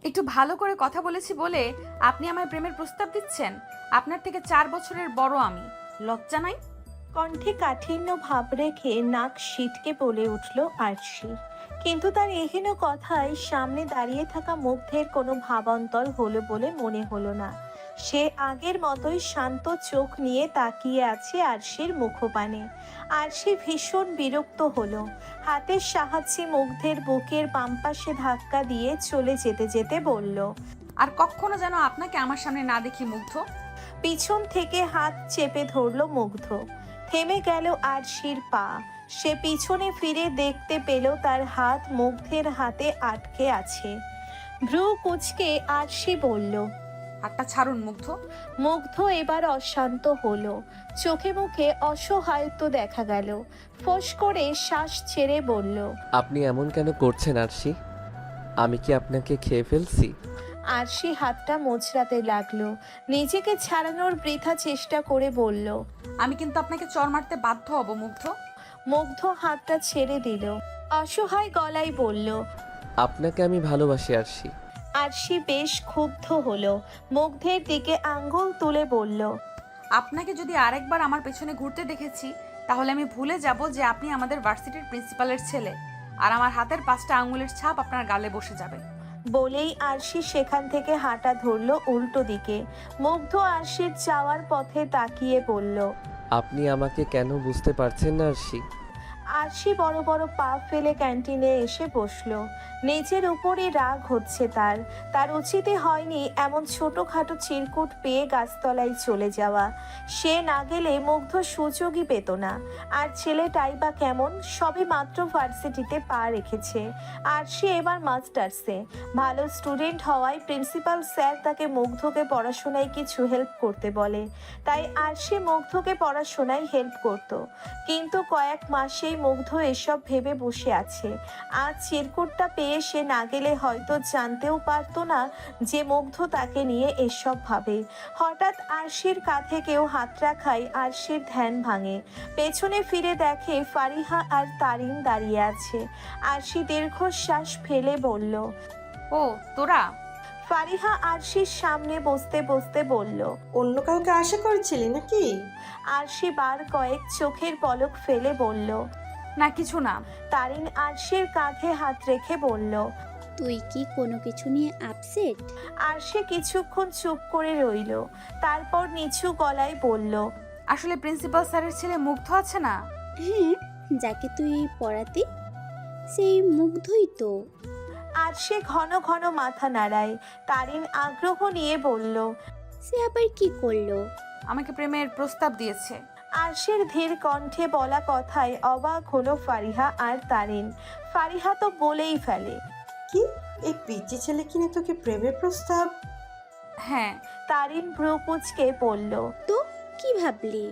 একটু ভালো করে কথা বলেছি বলে আপনি আমায় প্রেমের প্রস্তাব দিচ্ছেন? আপনার থেকে 4 বছরের বড় আমি। লজ্জা নাই? কণ্ঠে কাঠিন্য ভাব রেখে নাক সিটকে বলে উঠল আরশি। কিন্তু তার এহেন কথায় সামনে দাঁড়িয়ে থাকা মুগ্ধের কোনো ভাবান্তর হলো বলে মনে হলো না। সে আগের মতোই শান্ত চোখ নিয়ে তাকিয়ে আছে আরশির মুখপানে। আরশি ভীষণ বিরক্ত হলো। হাতের সাহায্যে মুগ্ধের বুকের বাম পাশে ধাক্কা দিয়ে চলে যেতে যেতে বলল, আর কখনো যেন আপনাকে আমার সামনে না দেখি মুগ্ধ। পিছন থেকে হাত চেপে ধরল মুগ্ধ। থেমে গেল আরশির পা। সে পিছনে ফিরে দেখতে পেল তার হাত মুগ্ধের হাতে আটকে আছে। ভ্রু কুঁচকে আরশি বলল। হাতটা ছাড়ুন মুগ্ধ। মুগ্ধ এবার অশান্ত হলো। চোখে মুখে অসহায়ত্ব দেখা গেল। ফোঁস করে শ্বাস ছেড়ে বলল, আপনি এমন কেন করছেন আরশি? আমি কি আপনাকে খেয়ে ফেলছি? আরশি হাতটা মোচড়াতে লাগলো। নিজেকে ছাড়ানোর বৃথা চেষ্টা করে বলল। আমি কিন্তু আপনাকে চড় মারতে বাধ্য হব মুগ্ধ। মুগ্ধ হাতটা ছেড়ে দিল। অসহায় গলায় বলল। আপনাকে আমি ভালোবাসি আরশি। আরশি বেশ ক্ষুব্ধ হলো। মুগ্ধের দিকে আঙ্গুল তুলে বলল, আপনাকে যদি আরেকবার আমার পেছনে ঘুরতে দেখেছি তাহলে আমি ভুলে যাব যে আপনি আমাদের ভার্সিটির প্রিন্সিপালের ছেলে, আর আমার হাতের 5টা আঙুলের ছাপ আপনার গালে বসে যাবে। বলেই আরশি সেখান থেকে হাঁটা ধরল উল্টো দিকে। মুগ্ধ আরশির যাওয়ার পথে তাকিয়ে বলল। আপনি আমাকে কেন বুঝতে পারছেন না আরশি? আরশি বড় বড় পা ফেলে ক্যান্টিনে এসে বসলো। নিজের উপরই রাগ হচ্ছে তার। তার উচিতই হয়নি এমন ছোটখাটো চিরকুট পেয়ে গাছতলায় চলে যাওয়া। সে না গেলে মুগ্ধ সুযোগই পেত না। আর ছেলেটাই বা কেমন, সবে মাত্র ভার্সিটিতে পা রেখেছে। আরশি এবার মাস্টার্সে। ভালো স্টুডেন্ট হওয়ায় প্রিন্সিপাল স্যার তাকে মুগ্ধকে পড়াশোনায় কিছু হেল্প করতে বলে। তাই আরশি মুগ্ধকে পড়াশোনায় হেল্প করত। কিন্তু কয়েক মাসেই মুগ্ধ এসব ভেবে বসে আছে। আজ চিরকুটটা পেয়ে সে না গেলে হয়তো জানতেও পারতো না যে মুগ্ধ তাকে নিয়ে এসব ভাবে। হঠাৎ আরশির কাঁধে কেউ হাত রাখায় আরশির ধ্যান ভাঙে। পেছনে ফিরে দেখে ফারিহা আর তারিন দাঁড়িয়ে আছে। আরশি দীর্ঘশ্বাস ফেলে বলল। ও তোরা? ফারিহা আরশির সামনে বসতে বসতে বলল। অন্য কাউকে আশা করছিলি নাকি? আরশি বার কয়েক চোখের পলক ফেলে বলল। না কিছু না। তারিন আরশির কাঁধে হাত রেখে বলল। তুই কি কোনো কিছু নিয়ে আপসেট? আরশি কিছুক্ষণ চুপ করে রইল। তারপর নিচু গলায় বলল। আসলে প্রিন্সিপাল স্যারের ছেলে মুগ্ধ আছে না? হ্যাঁ, যাকে তুই পড়াতি সেই মুগ্ধই তো। আরশি ঘন ঘন মাথা নাড়ায়। তারিন আগ্রহ নিয়ে বলল। সে আবার কি করলো? আমাকে প্রেমের প্রস্তাব দিয়েছে। আরশির ধীর কণ্ঠে বলা কথায় অবাক হলো ফারিহা আর তারিন। ফারিহা তো বলেই ফেলে। কি, এই পিচ্চি ছেলে কিনে তোকে প্রেমের প্রস্তাব? হ্যাঁ। তারিন ভ্রু কুঁচকে বলল। তো কি ভাবলি?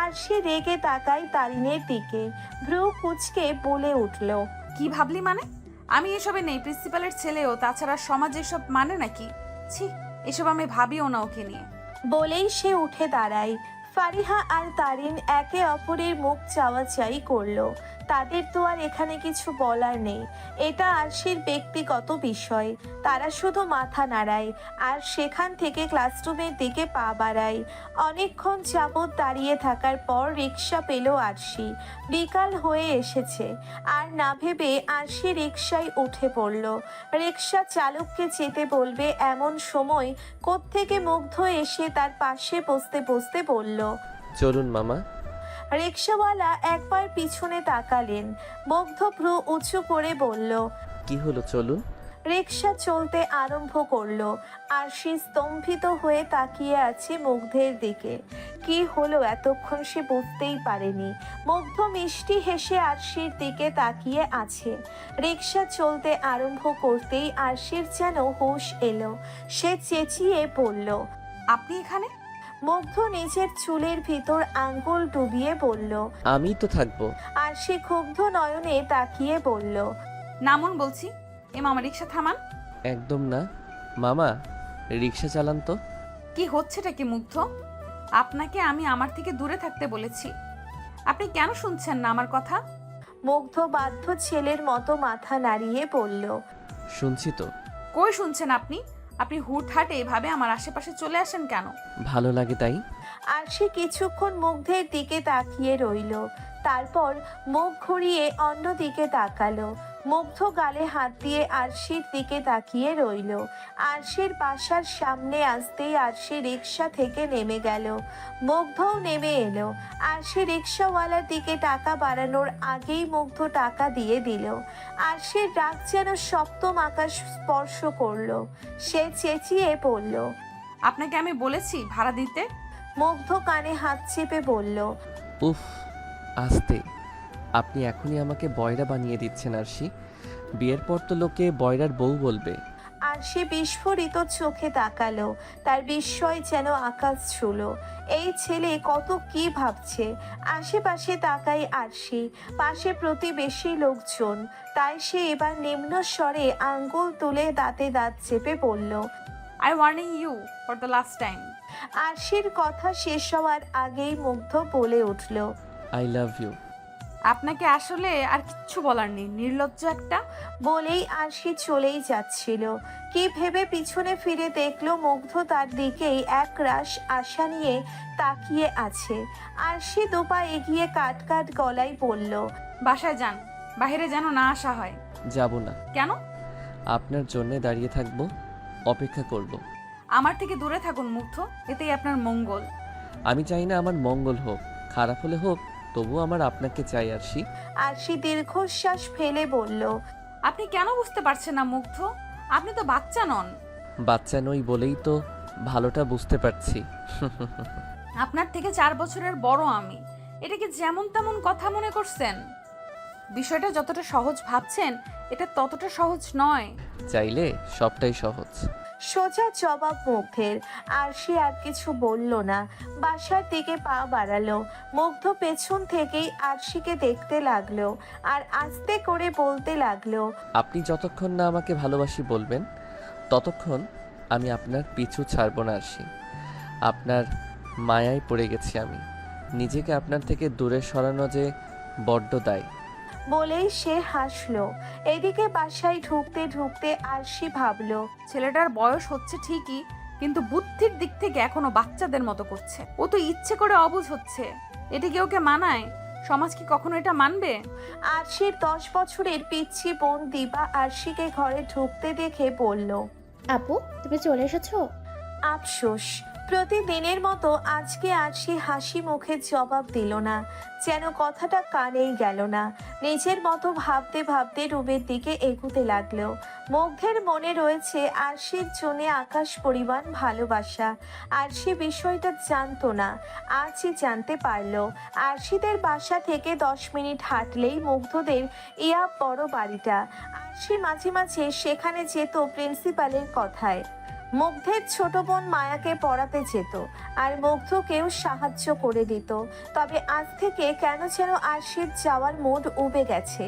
আরশি রেগে তাকায় তারিনের দিকে। ভ্রু কুঁচকে বলে উঠল। কি ভাবলি মানে? আমি এসবে নেই। প্রিন্সিপালের ছেলেও, তাছাড়া সমাজ এসব মানে নাকি? ছি, এসব আমি ভাবিও না ওকে নিয়ে। বলেই সে উঠে দাঁড়ায়। ফারিহা আর তারিন একে অপরের মুখ চাওয়াচাই করলো। তাদের তো আর এখানে কিছু বলার নেই। এটা আরশির ব্যক্তিগত বিষয়। তারা শুধু মাথা নাড়ায় আর সেখান থেকে ক্লাসরুমের দিকে পা বাড়ায়। অনেকক্ষণ যাবৎ দাঁড়িয়ে থাকার পর রিক্সা পেল আরশি। বিকাল হয়ে এসেছে। আর না ভেবে আরশি রিক্সায় উঠে পড়ল। রিক্সা চালককে যেতে বলবে এমন সময় কোত্থেকে মুগ্ধ এসে তার পাশে বসতে বসতে বলল। চলুন মামা। রিক্সাওয়ালা একবার পিছনে তাকালেন। মুগ্ধ ভ্রু উঁচু করে বলল। কি হলো, চলুন। রিক্সা চলতে আরম্ভ করলো। আরশি স্তম্ভিত হয়ে তাকিয়ে আছে মুগ্ধের দিকে। কি হলো এতক্ষণ সে বুঝতেই পারেনি। মুগ্ধ মিষ্টি হেসে আরশির দিকে তাকিয়ে আছে। রিক্সা চলতে আরম্ভ করতেই আরশির যেন হুঁশ এলো। সে চেঁচিয়ে বলল। আপনি এখানে? মুগ্ধ নিজের চুলের ভিতর আঙ্গুল ডুবিয়ে বলল। আমি তো থাকবো। আরশি ক্ষুব্ধ নয়নে তাকিয়ে বলল। নামুন বলছি। এ মামা, রিক্সা থামান। একদম না মামা, রিক্সা চালান তো। কি হচ্ছেটা কি মুগ্ধ? আপনাকে আমি আমার থেকে দূরে থাকতে বলেছি। আপনি কেন শুনছেন না আমার কথা? মুগ্ধ বাধ্য ছেলের মতো মাথা নাড়িয়ে বলল। শুনছি তো, কই শুনছেন আপনি? আপনি হুটহাটে এভাবে আমার আশেপাশে চলে আসেন কেন? ভালো লাগে তাই। আরশি কিছুক্ষণ মুগ্ধের দিকে তাকিয়ে রইল, তারপর মুখ ঘুরিয়ে অন্যদিকে তাকালো। মুগ্ধ গালে হাত দিয়ে আরশির দিকে তাকিয়ে রইল। আরশির বাসার সামনে আসতেই আরশি রিক্সা থেকে নেমে গেল। মুগ্ধও নেমে এলো। আরশি রিক্সাওয়ালার দিকে টাকা বাড়ানোর আগেই মুগ্ধ টাকা দিয়ে দিল। আরশির রাগ যেন সপ্তম আকাশ স্পর্শ করলো। সে চেঁচিয়ে পড়ল। আপনাকে আমি বলেছি ভাড়া দিতে। মুগ্ধ কানে হাত চেপে বলল। উফ, আস্তে। আপনি এখনই আমাকে বয়রা বানিয়ে দিচ্ছেন আরশি। বিয়ের পর তো লোকে বয়রার বউ বলবে। আর সে বিস্ফোরিত চোখে তাকালো। তার বিস্ময় যেন আকাশ ছুলো। এই ছেলে কত কি ভাবছে। আশেপাশে তাকাই আরশি, পাশে প্রতিবেশী লোকজন। তাই সে এবার নিম্ন স্বরে আঙ্গুল তুলে দাঁতে দাঁত চেপে বলল। I warning you for the last time. আরশির কথা শেষ হওয়ার আগেই মুগ্ধ বলে উঠল। I love you. আপনাকে আসলে আর কিচ্ছু বলার নেই, নির্লজ্জ একটা। বলেই আরশি চলেই যাচ্ছিল। কি ভেবে পিছনে ফিরে দেখলো মুগ্ধ তার দিকেই এক রাশ আশা নিয়ে তাকিয়ে আছে। আরশি দুপা এগিয়ে কাট কাট গলায় বলল। বাসায় যান, বাইরে যেন না আসা হয়। যাব না। কেন? আপনার জন্যে দাঁড়িয়ে থাকবো, অপেক্ষা করব। আমার থেকে দূরে থাকুন মুগ্ধ, এতেই আপনার মঙ্গল। আমি চাই না আমার মঙ্গল হোক, খারাপ হলে হোক, তবু আমার আপনাকে চাই আরশি। আরশি দীর্ঘশ্বাস ফেলে বলল। আপনি কেন বুঝতে পারছেন না মুগ্ধ? আপনি তো বাচ্চা নন। বাচ্চা নই বলেই তো ভালোটা বুঝতে পারছি। আপনার থেকে 4 বছরের বড় আমি। এটাকে যেমন তেমন কথা মনে করছেন? বিষয়টা যতটা সহজ ভাবছেন এটা ততটা সহজ নয়। চাইলে সবটাই সহজ। সোজা জবাব মুগ্ধের। আরশি আর কিছু বলল না, বাসার দিকে পা বাড়ালো। মুগ্ধ পেছন থেকেই আরশিকে দেখতে লাগলো আর আস্তে করে বলতে লাগলো। আপনি যতক্ষণ না আমাকে ভালোবাসি বলবেন ততক্ষণ আমি আপনার পিছু ছাড়ব না আরশি। আপনার মায়ায় পড়ে গেছি আমি। নিজেকে আপনার থেকে দূরে সরানো যে বড্ড দায়। বলেই সে হাসলো। এদিকে বাসায় ঢুকতে ঢুকতে আরশি ভাবলো। ছেলেটার বয়স হচ্ছে ঠিকই, কিন্তু বুদ্ধির দিক থেকে এখনো বাচ্চাদের মতো করছে। ও তো ইচ্ছে করে অবুঝ হচ্ছে। এটা কি ওকে মানায়? সমাজ কি কখনো এটা মানবে? আরশির 10 বছরের পিচ্ছি বোন দিবা আরশিকে ঘরে ঢুকতে দেখে বলল। আপু, তুমি চলে এসেছো? আফসোস, প্রতিদিনের মতো আজকে আরশি হাসি মুখে জবাব দিল না, যেন কথাটা কানেই গেল না। নিজের মতো ভাবতে ভাবতে রুমের দিকে এগুতে লাগলো। মুগ্ধের মনে রয়েছে আরশির জন্য আকাশ পরিমাণ ভালোবাসা। আরশি বিষয়টা জানতো না, আজই জানতে পারলো। আরশিদের বাসা থেকে 10 মিনিট হাঁটলেই মুগ্ধদের ইয়া বড় বাড়িটা। আরশি মাঝে মাঝে সেখানে যেত প্রিন্সিপালের কথায়। মুগ্ধের ছোট বোন মায়াকে পড়াতে যেত আর মুগ্ধকেও সাহায্য করে দিত। তবে আজ থেকে কেন যেন আরশির যাওয়ার মুড উবে গেছে।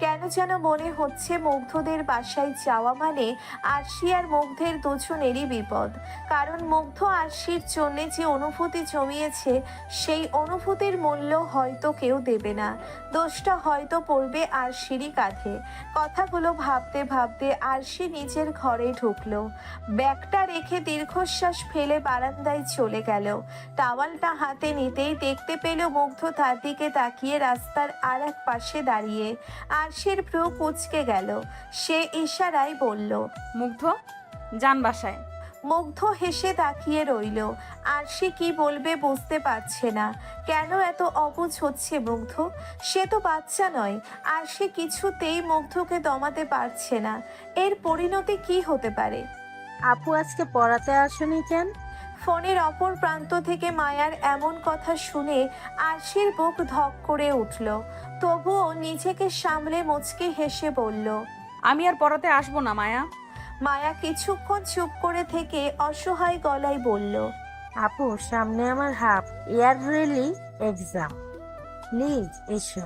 কেন যেন মনে হচ্ছে মুগ্ধদের বাসায় যাওয়া মানে আরশি আর মুগ্ধের দুজনেরই বিপদ। কারণ মুগ্ধ আরশির জন্যে যে অনুভূতি জমিয়েছে সেই অনুভূতির মূল্য হয়তো কেউ দেবে না। দোষটা হয়তো পড়বে আরশিরই কাঁধে। কথাগুলো ভাবতে ভাবতে আরশি নিজের ঘরে ঢুকলো। ব্যাগটা রেখে দীর্ঘশ্বাস ফেলে বারান্দায় চলে গেল। টাওয়ালটা হাতে নিতেই দেখতে পেল মুগ্ধ তার দিকে তাকিয়ে রাস্তার আর এক পাশে দাঁড়িয়ে। আরশির ভ্রু কুঁচকে গেল। সে ইশারায় বলল। মুগ্ধ, যান বাসায়। মুগ্ধ হেসে তাকিয়ে রইল। আরশি কি বলবে বুঝতে পারছে না। কেন এত অবুঝ হচ্ছে মুগ্ধ? সে তো বাচ্চা নয়। আরশি কিছুতেই মুগ্ধকে দমাতে পারছে না। এর পরিণতি কি হতে পারে? আপু আজকে পড়াতে আসেনি কেন? ফোনের অপর প্রান্ত থেকে মায়ার এমন কথা শুনে আরশির বুক ধক করে উঠল। তবুও নিজেকে সামলে মুচকি হেসে বলল। আমি আর পড়াতে আসবো না মায়া। মায়া কিছুক্ষণ চুপ করে থেকে অসহায় গলায় বলল। আপু, সামনে আমার হাফ ইয়ারলি এক্সাম, প্লিজ এসো।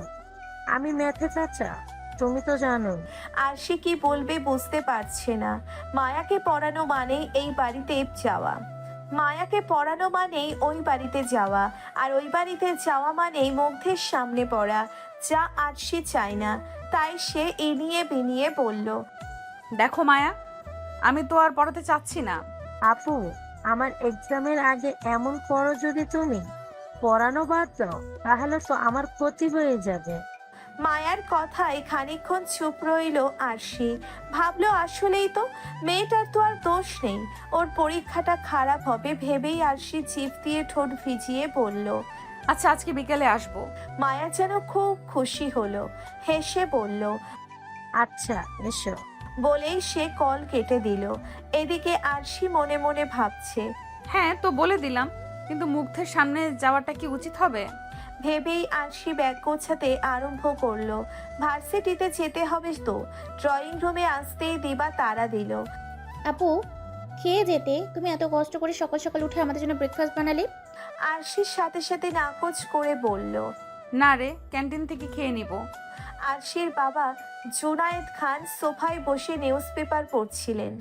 আমি ম্যাথে কাঁচা, তুমি তো জানো। আরশি কি বলবে বুঝতে পারছে না। মায়াকে পড়ানো মানেই এই বাড়িতে যাওয়া, মায়াকে পড়ানো মানেই ওই বাড়িতে যাওয়া, আর ওই বাড়িতে যাওয়া মানেই মুগ্ধের সামনে পড়া, যা আরশি চায় না। তাই সে এনিয়ে বিনিয়ে বলল। দেখো মায়া, আমি তো আর পড়াতে চাচ্ছি না। আপু, আমার এক্সামের আগে এমন করো যদি তুমি, পড়ানো বাদ দাও, তাহলে তো আমার ক্ষতি হয়ে যাবে। মায়ার কথায় খানিকক্ষণ চুপ রইল আরশি। ভাবলো আসলেই তো, মেয়েটার তো আর দোষ নেই, ওর পরীক্ষাটা খারাপ হবে ভেবেই আরশি জিভ দিয়ে ঠোঁট ভিজিয়ে বলল। আচ্ছা, আজকে বিকেলে আসবো। মায়া যেন খুব খুশি হলো, হেসে বলল। আচ্ছা, এসো। বলেই সে কল কেটে দিল। এদিকে আরশি মনে মনে ভাবছে। হ্যাঁ, তো বলে দিলাম, কিন্তু মুগ্ধের সামনে যাওয়াটা কি উচিত হবে? ভেবেই আরশি ব্যাগ গোছাতে আরম্ভ করলো। ভার্সিটিতে যেতে হবে তো। ড্রয়িং রুমে আসতেই দিবা তাড়া দিল। আপু, খেয়ে যেতে। তুমি এত কষ্ট করে সকাল সকাল উঠে আমাদের জন্য ব্রেকফাস্ট বানালে। আরশির সাথে সাথে নাকচ করে বলল। না রে, ক্যান্টিন থেকে খেয়ে নিব। আরশির বাবা জুনায়েদ খান সোফায় বসে নিউজ পেপার পড়ছিলেন।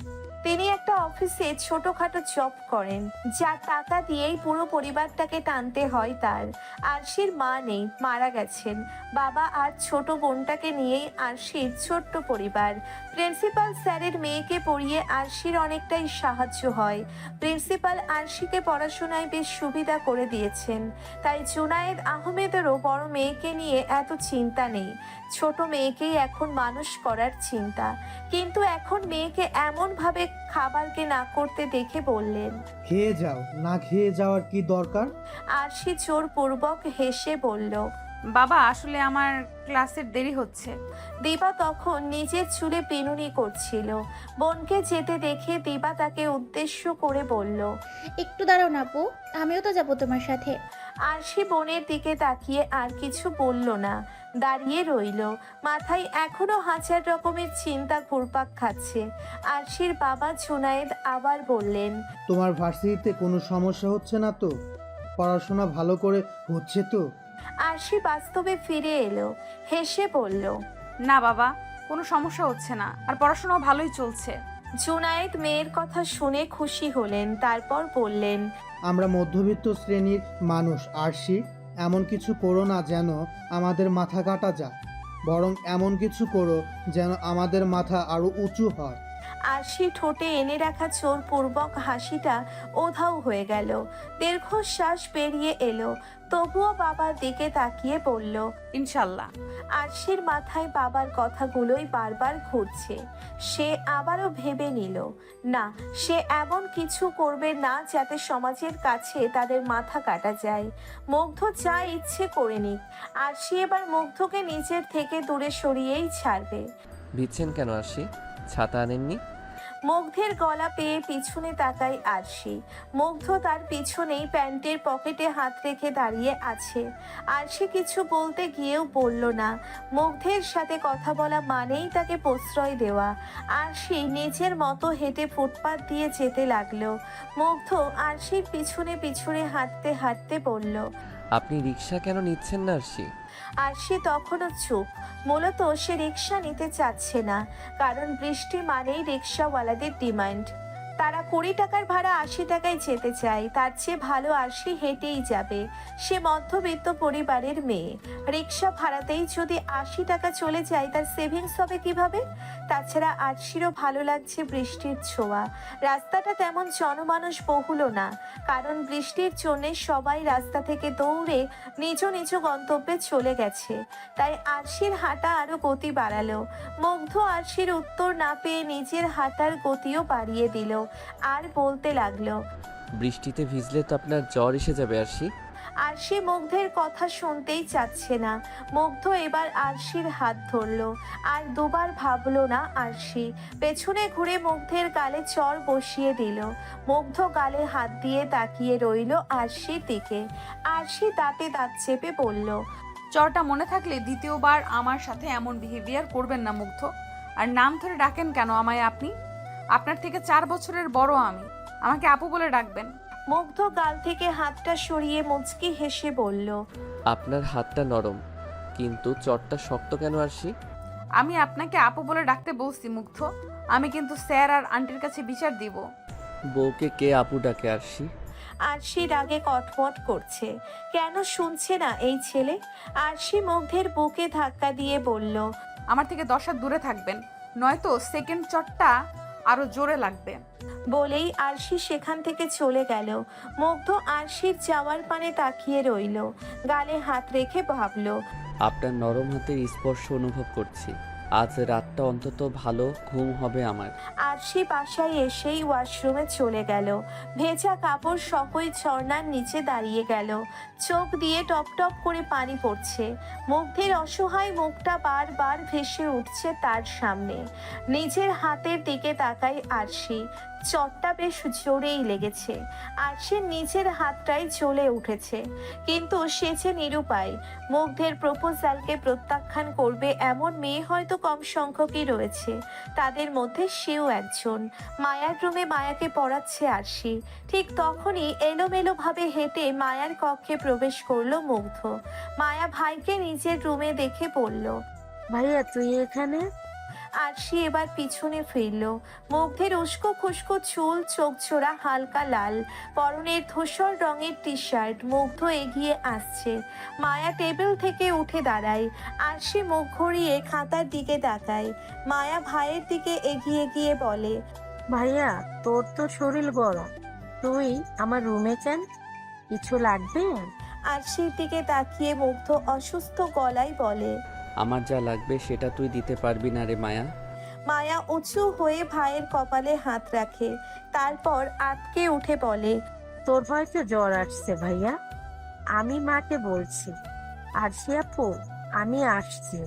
তিনি একটা অফিসে ছোটখাটো জব করেন, যা টাকা দিয়েই পুরো পরিবারটাকে টানতে হয় তার। আরশির মা নেই, মারা গেছেন। বাবা আর ছোট বোনটাকে নিয়েই আরশির ছোট্ট পরিবার। প্রিন্সিপাল স্যারের মেয়েকে পড়িয়ে আরশির অনেকটাই সাহায্য হয়। প্রিন্সিপাল আরশিকে পড়াশোনায় বেশ সুবিধা করে দিয়েছেন, তাই জুনায়েদ আহমেদেরও বড় মেয়েকে নিয়ে এত চিন্তা নেই। ছোট মেয়েকেই এখন মানুষ করার চিন্তা। কিন্তু এখন মেয়েকে এমনভাবে খাবারকে না করতে দেখে বললেন। খেয়ে যাও, না খেয়ে যাওয়ার কি দরকার? আরশি জোরপূর্বক হেসে বলল। বাবা, আসলে আমার ক্লাসের দেরি হচ্ছে। দিবা তখন নিজের চুলে পিনুনি করছিল। বোনকে যেতে দেখে দিবা তাকে উদ্দেশ্য করে বলল। একটু দাঁড়াও না আপু, আমিও তো যাবো তোমার সাথে। আরশি বোনের দিকে তাকিয়ে আর কিছু বলল না, দাঁড়িয়ে রইল। মাথায় এখনো হাজার রকমের চিন্তা ঘুরপাক খাচ্ছে। আরশির বাবা জুনায়েদ আবার বললেন। তোমার ভার্সিটিতে কোনো সমস্যা হচ্ছে না তো? পড়াশোনা ভালো করে হচ্ছে তো? আরশি বাস্তবে ফিরে এলো, হেসে বলল। না বাবা, কোনো সমস্যা হচ্ছে না, আর পড়াশোনাও ভালোই চলছে। জুনায়েদ মেয়ের কথা শুনে খুশি হলেন, তারপর বললেন। আমরা মধ্যবিত্ত শ্রেণীর মানুষ আরশি, এমন কিছু করো না যেন আমাদের মাথা কাটা যায়, বরং এমন কিছু করো যেন আমাদের মাথা আরো উঁচু হয়। আরশি ঠোঁটে এনে রাখা জোরপূর্বক হাসিটা ওধাও হয়ে গেল। দীর্ঘশ্বাস বেরিয়ে এলো, তবুও বাবার দিকে তাকিয়ে বলল। ইনশাল্লাহ। আরশির মাথায় বাবার কথাগুলোই বারবার ঘুরছে। সে আবারও ভেবে নিল, না, সে এমন কিছু করবে না যাতে সমাজের কাছে তাদের মাথা কাটা যায়। মুগ্ধ যা ইচ্ছে করে নিক, আরশি এবার মুগ্ধকে নিজের থেকে দূরে সরিয়েই ছাড়বে। ভিজছেন কেন আরশি? ছাতা আনেননি? মুগ্ধের গলা পেয়ে পিছনে তাকায় আরশি। মুগ্ধ তার পিছনেই প্যান্টের পকেটে হাত রেখে দাঁড়িয়ে আছে। আরশি কিছু বলতে গিয়েও বলল না। মুগ্ধের সাথে কথা বলা মানেই তাকে প্রশ্রয় দেওয়া। আরশি নিজের মতো হেঁটে ফুটপাত দিয়ে যেতে লাগলো। মুগ্ধ আরশির পিছনে পিছনে হাঁটতে হাঁটতে বলল। আপনি রিক্সা কেন নিচ্ছেন না আরশি? আরশি তখনও চুপ। মূলত সে রিক্সা নিতে চাচ্ছে না, কারণ বৃষ্টি মানেই রিক্সাওয়ালাদের ডিমান্ড। তারা 20 টাকার ভাড়া 80 টাকায় যেতে চায়, তার চেয়ে ভালো আরশি হেঁটেই যাবে। সে মধ্যবিত্ত পরিবারের মেয়ে, রিক্সা ভাড়াতেই যদি 80 টাকা চলে যায় তার সেভিংস হবে কিভাবে? তাছাড়া আরশিরও ভালো লাগছে বৃষ্টির ছোঁয়া। রাস্তাটা তেমন জনমানুষ বহুলও না, কারণ বৃষ্টির জন্য সবাই রাস্তা থেকে দৌড়ে নিজ নিজ গন্তব্যে চলে গেছে। তাই আরশির হাঁটা আরো গতি বাড়ালো। মুগ্ধ আরশির উত্তর না পেয়ে নিজের হাঁটার গতিও বাড়িয়ে দিল, আর বলতে লাগলো। বৃষ্টিতে ভিজলে তো আপনার জ্বর এসে যাবে আরশি। আরশি মুগ্ধের কথা শুনতেই চাচ্ছে না। মুগ্ধ এবার আরশির হাত ধরলো, আর দুবার ভাবলো না আরশি। পেছনে ঘুরে মুগ্ধের গালে চড় বসিয়ে দিল। মুগ্ধ গালে হাত দিয়ে তাকিয়ে রইল আরশির দিকে। আরশি দাঁতে দাঁত চেপে বলল। চরটা মনে থাকলে দ্বিতীয়বার আমার সাথে এমন বিহেভিয়ার করবেন না মুগ্ধ। আর নাম ধরে ডাকেন কেন আমায় আপনি? আপনার থেকে 4 বছরের বড় আমি, আমাকে আপু বলে ডাকবেন। মুগ্ধ গাল থেকে হাতটা সরিয়ে মুচকি হেসে বলল। আপনার হাতটা নরম, কিন্তু চটটা শক্ত কেন আরশি? আমি আপনাকে আপু বলে ডাকতে বলছি মুগ্ধ, আমি কিন্তু স্যার আর আন্টির কাছে বিচার দিব। বউকে কে আপু ডাকে আরশি? আরশি রাগে কটমট করছে। কেন শুনছে না এই ছেলে? আরশি মুগ্ধের বুকে ধাক্কা দিয়ে বলল। আমার থেকে 10 হাত দূরে থাকবেন, নয়তো সেকেন্ড চটটা আরো জোরে লাগবে। বলেই আরশি সেখান থেকে চলে গেল। মুগ্ধ আরশির যাওয়ার পানে তাকিয়ে রইল, গালে হাত রেখে ভাবল, আপনার নরম হাতের স্পর্শ অনুভব করছি। আজ রাতটা অন্তত ভালো ঘুম হবে আমার। আরশি বাসায় এসেই ওয়াশরুমে চলে গেল। ভেজা কাপড় সকই ঝর্ণার নিচে দাঁড়িয়ে গেল। চোখ দিয়ে টপ টপ করে পানি পড়ছে। মুগ্ধের অসহায় মুখটা বারবার ভেসে উঠছে তার সামনে। নিজের হাতের দিকে তাকায় আরশি। চটটা বেশ জোরেই লেগেছে। আরশির নিজের হাতটাই জ্বলে উঠেছে, কিন্তু সে যে নিরুপায়। মুগ্ধের প্রপোজালকে প্রত্যাখ্যান করবে এমন মেয়ে হয়তো কম সংখ্যকই রয়েছে, তাদের মধ্যে সেও একজন। মায়ার রুমে মায়াকে পড়াচ্ছে আরশি। ঠিক তখনই এলোমেলোভাবে হেঁটে মায়ার কক্ষে প্রবেশ করলো মুগ্ধ। মায়া ভাইকে নিজের রুমে দেখে বলল, ভাইয়া তুই এখানে? আরশি এবার পিছনে ফিরল। মুগ্ধের উস্কো খুস্কো চুল, চোখ ছোড়া হালকা লাল, পরনের ধূসর রঙের টি শার্ট। মুগ্ধ এগিয়ে আসছে। মায়া টেবিল থেকে উঠে দাঁড়ায়। আরশি মুখ ঘুরিয়ে খাতার দিকে তাকায়। মায়া ভাইয়ের দিকে এগিয়ে গিয়ে বলে, ভাইয়া তোর তো শরীর গরম, তুই আমার রুমে কেন? কিছু লাগবে? আরশির দিকে তাকিয়ে মুগ্ধ অসুস্থ গলায় বলে, আমার যা লাগবে সেটা তুই দিতে পারবি না রে মায়া। মায়া উঁচু হয়ে ভাইয়ের কপালে হাত রাখে, তারপর আটকে উঠে বলে, তোর হয়তো জ্বর আসছে ভাইয়া, আমি মাকে বলছি। আর সে আপু, আমি আসছি।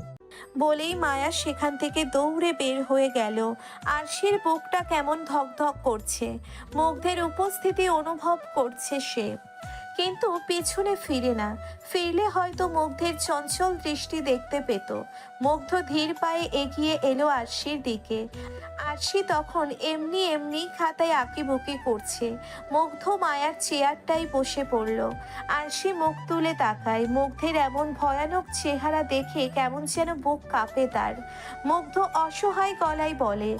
বলেই মায়া সেখান থেকে দৌড়ে বের হয়ে গেল। আরশির বুকটা কেমন ধকধক করছে। মুগ্ধের উপস্থিতি অনুভব করছে সে, কিন্তু পিছনে ফিরে না। ফিরলে হয়তো মুগ্ধের চঞ্চল দৃষ্টি দেখতে পেত। মুগ্ধ ধীর পায়ে এগিয়ে এলো আরশির দিকে। আরশি তখন এমনি এমনি খাতায় আঁকিবুকি করছে। মুগ্ধ মায়ার চেয়ারটাই বসে পড়ল। আরশি মুখ তুলে তাকায়। মুগ্ধের এমন ভয়ানক চেহারা দেখে কেমন যেন বুক কাঁপে তার। মুগ্ধ অসহায় গলায় বলে,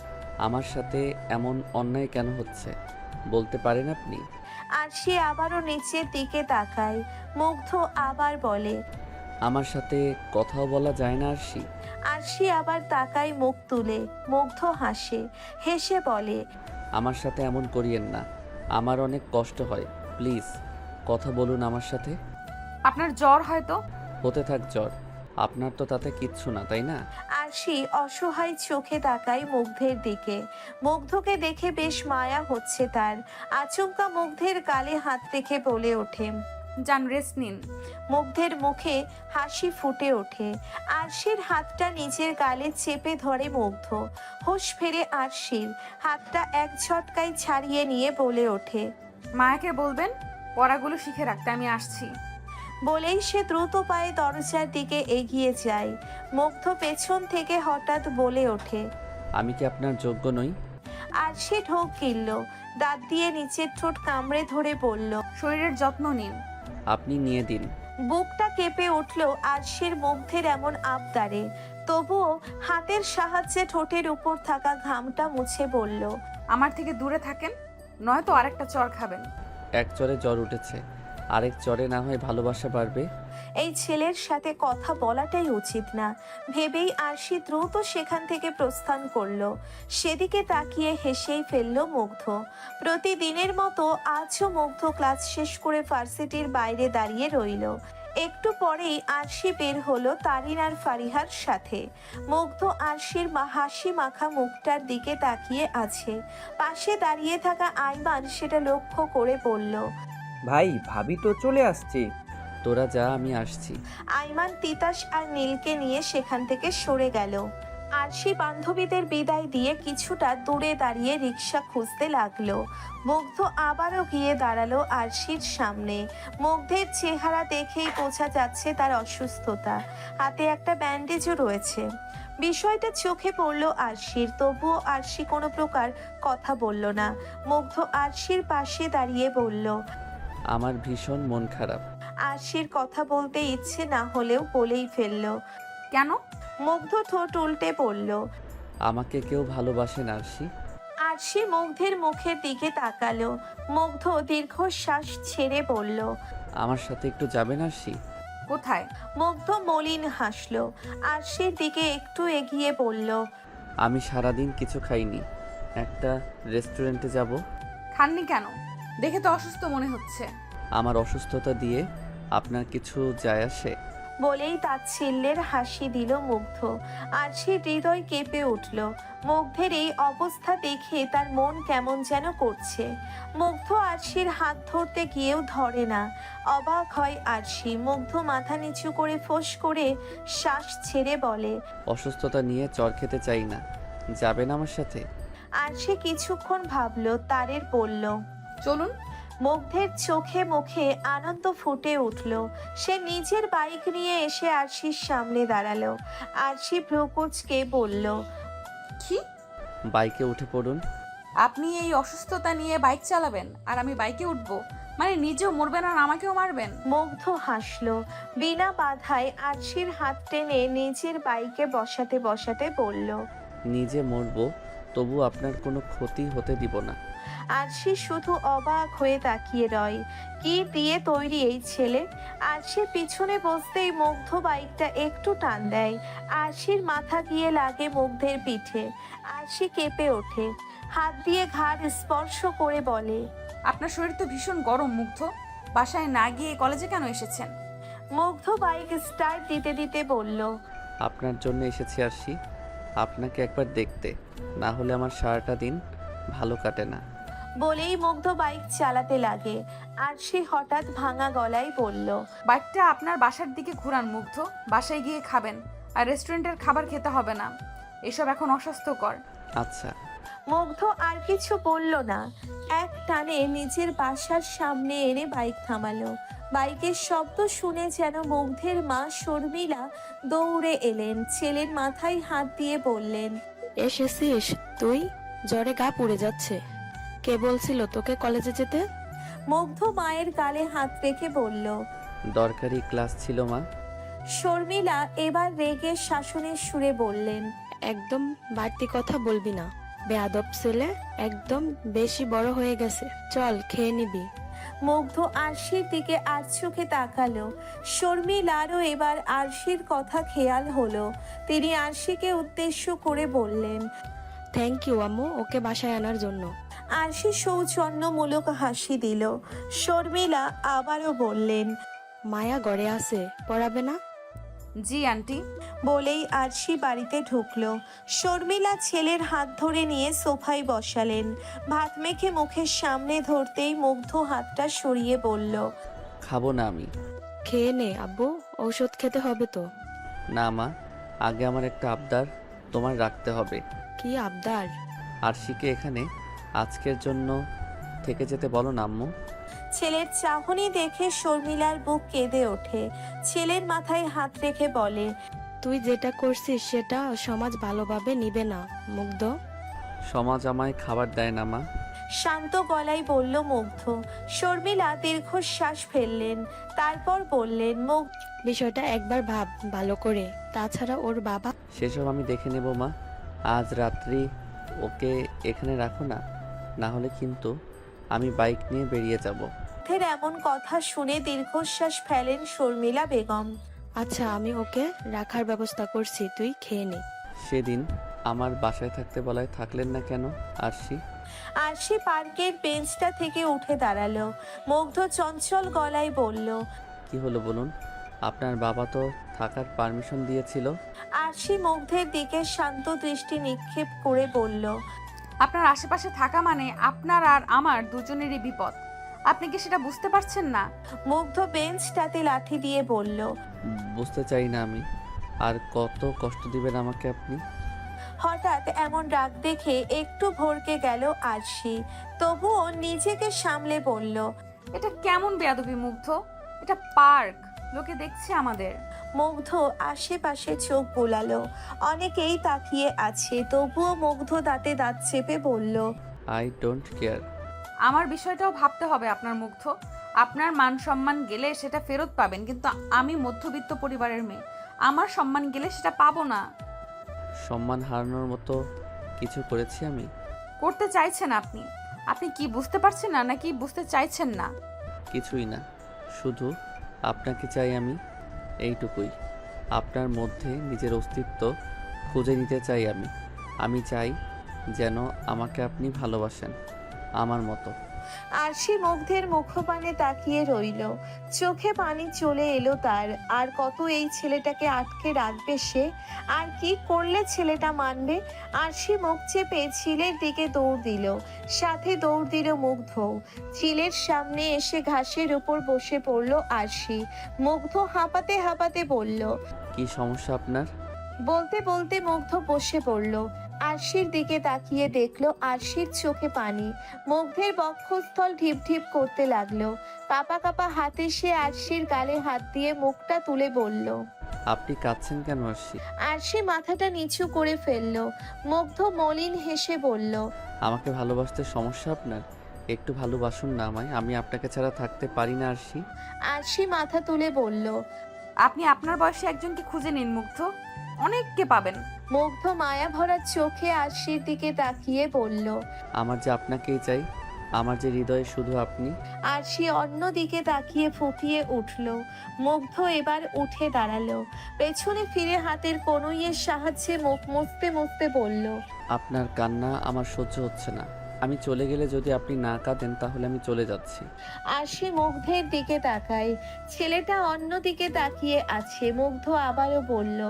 আমার সাথে এমন অন্যায় কেন হচ্ছে বলতে পারেন আপনি? আরশি আবারও নিচের দিকে তাকায়। মুগ্ধ আবার বলে, আমার সাথে কথাও বলা যায় না আরশি? আরশি আবার তাকায় মুখ তুলে। মুগ্ধ হাসে, হেসে বলে, আমার সাথে এমন করিয়েন না, আমার অনেক কষ্ট হয়। প্লিজ কথা বলুন আমার সাথে। আপনার জ্বর হয়তো। হতে থাক জ্বর, আপনার তো তাতে কিচ্ছু না তাই না? আরশি অসহায় চোখে তাকায় মুগ্ধের দিকে। মুগ্ধকে দেখে বেশ মায়া হচ্ছে তার। আচমকা মুগ্ধের গালে হাত রেখে বলে ওঠে, যান রেস্ট নিন। মুগ্ধের মুখে হাসি ফুটে ওঠে। আরশির হাতটা নিজের গালে চেপে ধরে মুগ্ধ। হুঁশ ফেরে আরশির, হাতটা এক ঝটকায় ছাড়িয়ে নিয়ে বলে ওঠে, মায়াকে বলবেন পড়াগুলো শিখে রাখতে, আমি আসছি। বলেই সে দ্রুত পায়ে দরজার দিকে এগিয়ে যায়। মুগ্ধ পেছন থেকে হঠাৎ বলে ওঠে, আমি কি আপনার যোগ্য নই? আরশি ঢোক গিলল। দাঁত দিয়ে নিচের ঠোঁট কামড়ে ধরে বলল, শরীরের যত্ন নিন। আপনি নিয়ে দিন। বুকটা কেঁপে উঠল আরশির মুগ্ধের এমন আবদারে। তবুও হাতের সাহায্যে ঠোঁটের উপর থাকা ঘামটা মুছে বলল, আমার থেকে দূরে থাকেন, নয়তো আরেকটা চর খাবেন। এক চরে জ্বর উঠেছে, আরেক চরে না হয় ভালোবাসা বাড়বে। এই ছেলের সাথে কথা বলাটাই উচিত না ভেবেই আরশি দ্রুত সেখান থেকে প্রস্থান করলো। সেদিকে তাকিয়ে হেসেই ফেলল মুগ্ধ। প্রতিদিনের মতো আজও মুগ্ধ ক্লাস শেষ করে ভার্সিটির বাইরে দাঁড়িয়ে রইল। একটু পরেই আরশি বের হলো তারিন আর ফারিহার সাথে। মুগ্ধ আরশির হাসি মাখা মুখটার দিকে তাকিয়ে আছে। পাশে দাঁড়িয়ে থাকা আইমান সেটা লক্ষ্য করে বলল, ভাই ভাবি তো চলে আসছে। তোরা যা, আমি আসছি। আইমান তিতাস আর নীলকে নিয়ে সেখান থেকে সরে গেল। আরশি বান্ধবীদের বিদায় দিয়ে কিছুটা দূরে দাঁড়িয়ে রিক্সা খুঁজতে লাগলো। মুগ্ধ আবারও গিয়ে দাঁড়ালো আরশির সামনে। মুগ্ধের চেহারা দেখেই বোঝা যাচ্ছে তার অসুস্থতা। হাতে একটা ব্যান্ডেজও রয়েছে। বিষয়টা চোখে পড়লো আরশির, তবুও আরশি কোনো প্রকার কথা বলল না। মুগ্ধ আরশির পাশে দাঁড়িয়ে বলল, আমার ভীষণ মন খারাপ। আরশির কথা বলতে ইচ্ছে না হলেও বলেই ফেলল। কেন? মুগ্ধ ঠোঁট উল্টে পড়ল। আমাকে কেউ ভালোবাসে না আরশি? আরশি মুগ্ধের মুখের দিকে তাকালো। মুগ্ধ দীর্ঘশ্বাস ছেড়ে বলল, আমার সাথে একটু যাবেন আরশি? কোথায়? মুগ্ধ মলিন হাসলো। আরশির দিকে একটু এগিয়ে বলল, আমি সারাদিন কিছু খাইনি, একটা রেস্টুরেন্টে যাব। খাননি কেন? দেখে তো অসুস্থ মনে হচ্ছে। আমার অসুস্থতা দিয়ে আপনার কিছু যায় আসে? বলেই তাচ্ছিল্যের হাসি দিল মুগ্ধ। আরশির হৃদয় কেঁপে উঠল। মুগ্ধের এই অবস্থা দেখে তার মন কেমন যেন করছে। মুগ্ধ আরশির হাত ধরতে গিয়েও ধরে না। অবাক হয় আরশি। মুগ্ধ মাথা নিচু করে ফোঁস করে শ্বাস ছেড়ে বলে, অসুস্থতা নিয়ে চর খেতে চাই না, যাবেন আমার সাথে? আরশি কিছুক্ষণ ভাবলো, তারের বলল, চলুন। মুগ্ধের চোখে মুখে আনন্দ ফুটে উঠল। সে নিজের বাইক নিয়ে এসে আরশির সামনে দাঁড়ালো। আরশি ভ্রুকুচকে বলল, কি? বাইকে উঠে পড়ুন। আপনি এই অসুস্থতা নিয়ে বাইক চালাবেন আর আমি বাইকে উঠবো? মানে নিজেও মরবেন আর আমাকেও মারবেন? মুগ্ধ হাসলো। বিনা বাধায় আরশির হাত টেনে নিজের বাইকে বসাতে বসাতে বলল, নিজে মরবো, তবু আপনার কোনো ক্ষতি হতে দিব না। আরশি শুধু অবাক হয়ে তাকিয়ে রয়। কি দিয়ে তৈরি এই ছেলে? আরশির পিছনে বসতেই মুগ্ধ বাইকটা একটু টান দেয়। আরশির মাথা গিয়ে লাগে মুগ্ধের পিঠে। আরশি কেঁপে ওঠে, হাত দিয়ে ঘাড় স্পর্শ করে বলে, আপনার শরীর তো ভীষণ গরম মুগ্ধ। বাসায় না গিয়ে কলেজে কেন এসেছেন? মুগ্ধ বাইক স্টার্ট দিতে দিতে বলল, আপনার জন্য এসেছি আরশি, আপনাকে একবার দেখতে, না হলে আমার সারাটা দিন ভালো কাটে না। বলেই মুগ্ধ বাইক চালাতে লাগে। আরশি হঠাৎ ভাঙা গলায় বলল, বাইকটা আপনার বাসার দিকে ঘুরান মুগ্ধ। বাসায় গিয়ে খাবেন, আর রেস্টুরেন্টের খাবার খেতে হবে না, এসব এখন অস্বাস্থ্যকর। আচ্ছা। মুগ্ধ আর কিছু বলল না। এক টানে নিজের বাসার সামনে এনে বাইক থামালো। বাইকের শব্দ শুনে যেন মুগ্ধের মা শর্মিলা দৌড়ে এলেন। ছেলের মাথায় হাত দিয়ে বললেন, এসেছিস তুই? জ্বরে গা পুড়ে যাচ্ছে। কে বলছিল তোকে কলেজে যেতে? মুগ্ধ মায়ের গালে হাত রেখে বলল। দরকারি ক্লাস ছিল মা। শর্মিলা এবার রেগে শাসনের সুরে বললেন, একদম বাড়তি কথা বলবি না, বেয়াদব ছেলে, একদম বেশি বড় হয়ে গেছে। চল খেয়ে নিবি। মুগ্ধ আরশির দিকে আর চোখে তাকালো। শর্মিলারও এবার আরশির কথা খেয়াল হলো। তিনি আরশিকে উদ্দেশ্য করে বললেন, থ্যাংক ইউ আম্মু ওকে বাসায় আনার জন্য। আরশি সৌজন্যমূলক হাসি দিল। শর্মিলা আবারও বললেন, মায়া ঘরে আছে, পড়াবে না? জি আন্টি। বলেই আরশি বাড়িতে ঢুকলো। শর্মিলা ছেলের হাত ধরে নিয়ে সোফায় বসালেন। ভাত মেখে মুখের সামনে ধরতেই মুগ্ধ হাতটা সরিয়ে বলল, খাবো না আমি। খেয়ে নে আব্বু, ঔষধ খেতে হবে তো। না মা, আগে আমার একটা আবদার তোমার রাখতে হবে। কি আবদার? আরশিকে এখানে আজকের জন্য থেকে যেতে বলো না আম্মু। ছেলের চাহনি দেখে শর্মিলার বুক কেঁদে ওঠে। ছেলের মাথায় হাত রেখে বলে, তুই যেটা করছিস সেটা সমাজ ভালোভাবে নিবে না মুগ্ধ। সমাজ আমায় খাবার দেয় না মা। শান্ত গলায় বলল মুগ্ধ। শর্মিলা দীর্ঘশ্বাস ফেললেন, তারপর বললেন, বিষয়টা একবার ভাব ভালো করে, তাছাড়া ওর বাবা। সেসব আমি দেখে নেব মা। আজ রাত্রি ওকে এখানে রাখো না, না হলে কিন্তু আমি বাইক নিয়ে বেরিয়ে যাব। মুগ্ধের এমন কথা শুনে দীর্ঘশ্বাস ফেলেন শর্মিলা বেগম। আচ্ছা আমি ওকে রাখার ব্যবস্থা করছি, তুই খেয়ে নে। সেদিন আমার বাসায় থাকতে বলায় থাকলেন না কেন আরশি? আরশি পার্কের বেঞ্চটা থেকে উঠে দাঁড়ালো। মুগ্ধ চঞ্চল গলায় বলল, কি হলো বলুন? আপনার বাবা তো থাকার পারমিশন দিয়েছিল। আরশি মুগ্ধের দিকে শান্ত দৃষ্টি নিক্ষেপ করে বলল, আপনার আশেপাশে থাকা মানে আপনার আর আমার দুজনেরই বিপদ। আপনি কি সেটা বুঝতে পারছেন না? মুগ্ধ বেঞ্চটাতে লাঠি দিয়ে বলল, বুঝতে চাই না আমি। আর কত কষ্ট দিবেন আমাকে আপনি? হঠাৎ এমন রাগ দেখে একটু ভড়কে গেল আরশি। তবুও নিজেকে সামলে বলল, এটা কেমন বেয়াদবি মুগ্ধ? এটা পার্ক, লোকে দেখছে আমাদের। মুগ্ধ আশেপাশে চোখ বোলালো। অনেকেই তাকিয়ে আছে, তবুও মুগ্ধ দাঁতে দাঁত চেপে বলল, আই ডোন্ট কেয়ার। আমার বিষয়টাও ভাবতে হবে আপনার মুগ্ধ। আপনার মান সম্মান গেলে সেটা ফেরত পাবেন, কিন্তু আমি মধ্যবিত্ত পরিবারের মেয়ে, আমার সম্মান গেলে সেটা পাবো না। সম্মান হারানোর মতো কিছু করেছি আমি? করতে চাইছেন আপনি? আপনি কি বুঝতে পারছেন না নাকি বুঝতে চাইছেন না? কিছুই না, শুধু আপনাকে চাই আমি, এইটুকুই। আপনার মধ্যে নিজের অস্তিত্ব খুঁজে নিতে চাই আমি। আমি চাই যেন আমাকে আপনি ভালোবাসেন আমার মতো। আরশি মুগ্ধের মুখপানে তাকিয়ে রইল। চোখে পানি চলে এলো তার। আর কত এই ছেলেটাকে আটকে রাখবে সে? আর কি করলে ছেলেটা মানবে? আরশি মুখ চেপে ঝিলের দিকে দৌড় দিল, সাথে দৌড় দিল মুগ্ধ। ঝিলের সামনে এসে ঘাসের উপর বসে পড়ল আরশি। মুগ্ধ হাঁপাতে হাঁপাতে বলল, কি সমস্যা আপনার? বলতে বলতে মুগ্ধ বসে পড়ল। আরশির দিকে তাকিয়ে দেখলো আরশির চোখে পানি। মুগ্ধের বক্ষস্থল ঢিপ ঢিপ করতে লাগলো। কাপা কাপা হাতে সে আরশির গালে হাত দিয়ে মুখটা তুলে বলল। আপনি কাঁদছেন কেন আরশি? আরশি মাথাটা নিচু করে ফেলল। মুগ্ধ মলিন হেসে বলল, আমাকে ভালোবাসতে সমস্যা আপনার? একটু ভালোবাসুন না আমায়, আমি আপনাকে ছাড়া থাকতে পারি না আরশি। আরশি মাথা তুলে বলল। আপনি আপনার বয়সে একজনকে খুঁজে নিন মুগ্ধ, অনেককে পাবেন। মুগ্ধ মায়া ভরা চোখে আরশির দিকে তাকিয়ে বলল। আমার যে আপনাকেই চাই, আমার যে হৃদয়ে শুধু আপনি। আরশি অন্য দিকে তাকিয়ে ফুঁপিয়ে উঠল। মুগ্ধ এবার উঠে দাঁড়ালো। পেছনে ফিরে হাতের কনুইয়ের সাহায্যে মুখ মুছতে মুছতে বলল, আপনার কান্না আমার সহ্য হচ্ছে না। আমি চলে গেলে যদি আপনি না কাঁদেন তাহলে আমি চলে যাচ্ছি। আরশি মুগ্ধের দিকে তাকায়। ছেলেটা অন্য দিকে তাকিয়ে আছে। মুগ্ধ আবারও বলল,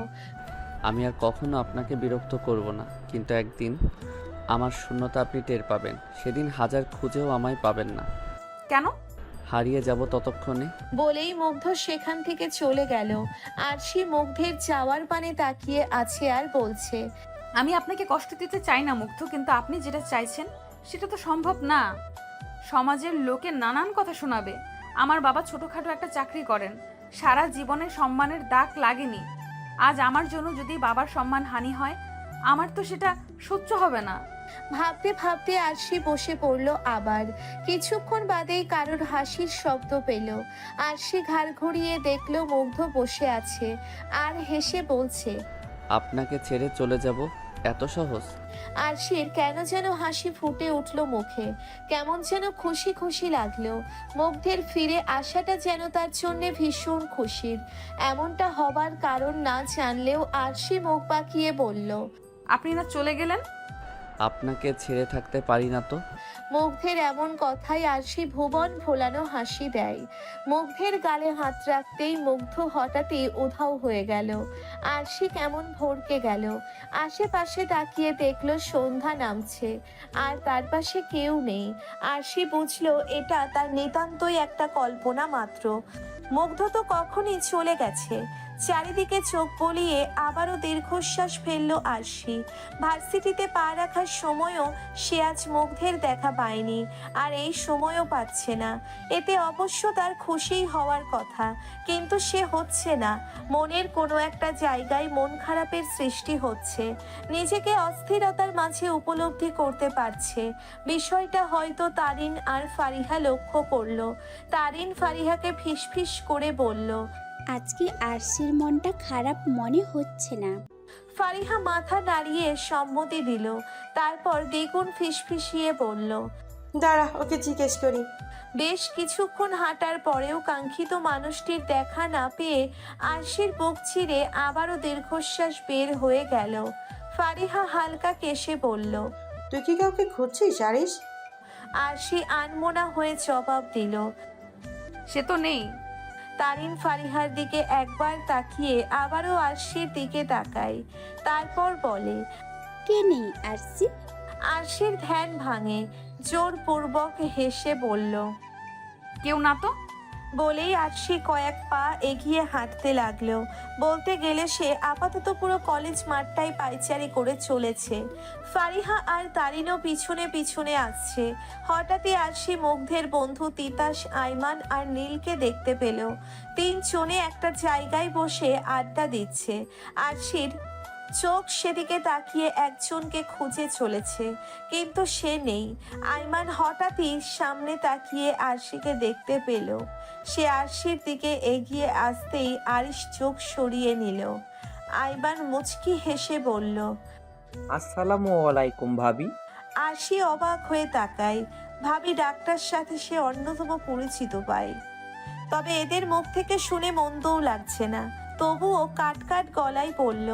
আমি আর কখনো আপনাকে বিরক্ত করব না, কিন্তু একদিন আমার শূন্যতা আপনি টের পাবেন। সেদিন হাজার খুঁজেও আমায় পাবেন না। কেন? হারিয়ে যাব ততক্ষণে। বলেই মুগ্ধ সেখান থেকে চলে গেল। আরশি মুগ্ধের যাওয়ার পানে তাকিয়ে আছে আর বলছে, আমি আপনাকে কষ্ট দিতে চাই না মুগ্ধ, কিন্তু আপনি যেটা চাইছেন সেটা তো সম্ভব না। সমাজের লোকে নানান কথা শোনাবে। আমার বাবা ছোটখাটো একটা চাকরি করেন, সারা জীবনে সম্মানের দাগ লাগেনি। আজ আমার জন্য যদি বাবার সম্মান হানি হয়, আমার তো সেটা সহ্য হবে না। ভাবতে ভাবতে আরশি বসে পড়ল আবার। কিছুক্ষণ বাদেই কারোর হাসির শব্দ পেল। আরশি ঘাড় ঘুরিয়ে দেখলো মুগ্ধ বসে আছে আর হেসে বলছে, আপনাকে ছেড়ে চলে যাব এত সহজ? আরশির কেন যেন হাসি ফুটে উঠল মুখে। কেমন যেন খুশি খুশি লাগলো। মুগ্ধের ফিরে আসাটা যেন তার জন্য ভীষণ খুশির। এমনটা হবার কারণ না জানলেও আরশি মুখ বাঁকিয়ে বলল, আপনি না চলে গেলেন? আপনাকে ছেড়ে থাকতে পারি না তো। মুগ্ধের এমন কথাই আরশি ভুবন ভোলানো হাসি দেয়। মুগ্ধের গালে হাত রাখতেই মুগ্ধ হঠাৎই উধাও হয়ে গেল। আরশি কেমন ভরকে গেল। আশেপাশে তাকিয়ে দেখলো সন্ধ্যা নামছে আর তার পাশে কেউ নেই। আরশি বুঝলো এটা তার নিতান্তই একটা কল্পনা মাত্র। মুগ্ধ তো কখনই চলে গেছে। চারিদিকে চোখ বলিয়ে আবারও দীর্ঘশ্বাস ফেলল আরশি। ভার্সিটিতে পা রাখার সময়ও সে আজ মুগ্ধের দেখা পায়নি, আর এই সময়ও পাচ্ছে না। এতে অবশ্য তার খুশি হওয়ার কথা, কিন্তু সে হচ্ছে না। মনের কোনো একটা জায়গায় মন খারাপের সৃষ্টি হচ্ছে। নিজেকে অস্থিরতার মাঝে উপলব্ধি করতে পারছে। বিষয়টা হয়তো তারিন আর ফারিহা লক্ষ্য করলো। তারিন ফারিহাকে ফিসফিস করে বলল, আজকে আরশির মনটা খারাপ মনে হচ্ছে না। ফারিহা মাথা নাড়িয়ে সম্মতি দিল। তারপর দ্বিগুণ ফিসফিসিয়ে বলল, দাঁড়া, ওকে জিজ্ঞেস করি। বেশ কিছুক্ষণ হাঁটার পরেও কাঙ্ক্ষিত মানুষটির দেখা না পেয়ে আরশির বুক চিরে আবারও দীর্ঘশ্বাস বের হয়ে গেল। ফারিহা হালকা কেশে বলল, তুই কি কাউকে খুঁজছিস আরিশ? আরশি আনমনা হয়ে জবাব দিল। সে তো নেই। তারিন ফারিহার দিকে একবার তাকিয়ে আবারও আরশির দিকে তাকায়। তারপর বলে, কে নেই আরশি? আরশির ধ্যান ভাঙে। জোরপূর্বক হেসে বলল, কেউ না তো। বলেই আরশি কয়েক পা এগিয়ে হাঁটতে লাগলো। বলতে গেলে সে আপাতত পুরো কলেজ মাঠটাই পায়চারি করে চলেছে। ফারিহা আর তারিনও পিছনে পিছনে আসছে। হঠাৎই আরশি মুগ্ধের বন্ধু তিতাস, আইমান আর নীলকে দেখতে পেল। তিনজনে একটা জায়গায় বসে আড্ডা দিচ্ছে। আরশির চোখ সেদিকে তাকিয়ে একজনকে খুঁজে চলেছে, কিন্তু সে নেই। আইমান হঠাৎই সামনে তাকিয়ে আরশিকে দেখতে পেল। সে আরশির দিকে এগিয়ে আসতেই আরিশ চোখ সরিয়ে নিল। আইমান মুচকি হেসে বলল, আসসালামু আলাইকুম ভাবি। আরশি অবাক হয়ে তাকায়। ভাবি ডাক্তার সাথে সে অন্যতম পরিচিত পায়। তবে এদের মুখ থেকে শুনে মন্দও লাগছে না। তবুও কাট কাট গলায় বলল,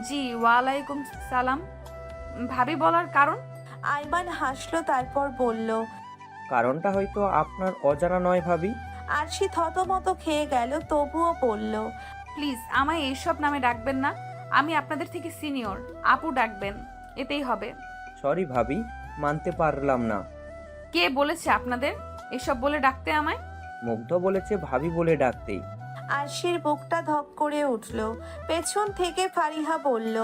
জি ওয়ালাইকুম সালাম। ভাবি বলার কারণ? আইমান হাসলো, তারপর বলল। কারণটা হয়তো আপনার অজানা নয় ভাবি। আরশি থতমত খেয়ে গেল, তবুও বলল। প্লিজ আমায় এইসব নামে ডাকবেন না। আমি আপনাদের থেকে সিনিয়র, আপু ডাকবেন, এতেই হবে। সরি ভাবি, মানতে পারলাম না। কে বলেছে আপনাদের এসব বলে ডাকতে আমায়? মুগ্ধ বলেছে ভাবি বলে ডাকতেই। আরশির বুকটা ধক করে উঠল। পেছন থেকে ফারিহা বলল।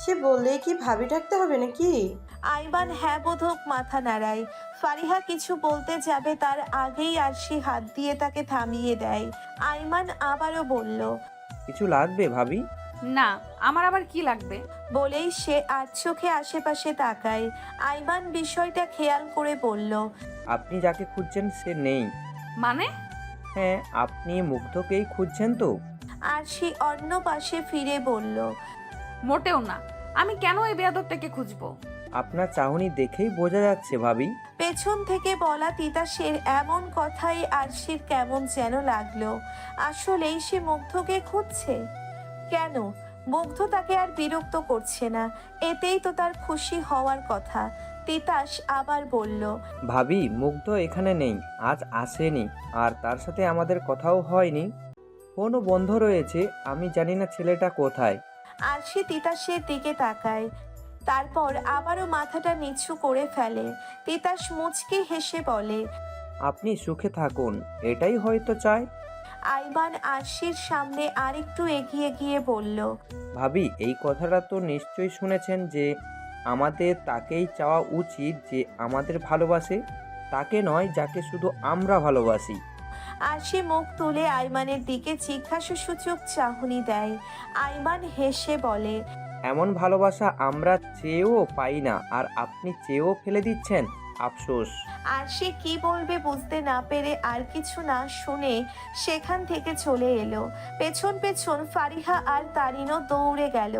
সে বললেই কি ভাবি ডাকতে হবে নাকি? আইমান হ্যাঁ বোধক মাথা নাড়ায়। ফারিহা কিছু বলতে যাবে, তার আগেই আরশি হাত দিয়ে তাকে থামিয়ে দেয়। আইমান আবারও বলল। কিছু লাগবে ভাবি? না, আমার আবার কি লাগবে? বলেই সে আর চোখে আশেপাশে তাকায়। আইমান বিষয়টা খেয়াল করে বলল। আপনি যাকে খুঁজছেন সে নেই। মানে? হ্যাঁ, আপনি মুগ্ধকেই খুঁজছেন তো? আরশি অন্য পাশে ফিরে বলল। মোটেও না। আমি কেন এই বেয়াদবটাকে খুঁজবো? আপনার চাহনি দেখেই বোঝা যাচ্ছে ভাবি। পেছন থেকে বলা তিতাসের এমন কথাই আরশির কেমন যেন লাগলো। আসলেই সে মুগ্ধকে খুঁজছে। কেন? মুগ্ধ তাকে আর বিরক্ত করছে না, এতেই তো তার খুশি হওয়ার কথা। তিতাস আবার বলল। ভাবি, মুগ্ধ এখানে নেই, আজ আসেনি, আর তার সাথে আমাদের কথাও হয়নি। ফোনও বন্ধ রয়েছে। আমি জানি না ছেলেটা কোথায়। আরশি তিতাসের দিকে তাকায়, তারপর আবারও মাথাটা নিচু করে ফেলে। তিতাস মুচকি হেসে বলে। আপনি সুখে থাকুন, এটাই হয়তো চায়। আইমান আরশির সামনে আরেকটু এগিয়ে গিয়ে বলল। ভাবি, এই কথাটা তো নিশ্চয়ই শুনেছেন যে আমাদের তাকেই চাওয়া উচিত যে আমাদের ভালোবাসে, তাকে নয় যাকে শুধু আমরা ভালোবাসি। আরশি মুখ তুলে আইমানের দিকে জিজ্ঞাসাসূচক চাহনি দেয়। আইমান হেসে বলে। এমন ভালোবাসা আমরা চেয়েও পাই না, আর আপনি চেয়েও ফেলে দিচ্ছেন, আফসোস। আরশি কি বলবে বুঝতে না পেরে আর কিছু না শুনে সেখান থেকে চলে এলো। পেছন পেছন ফারিহা আর তারিনও দৌড়ে গেল।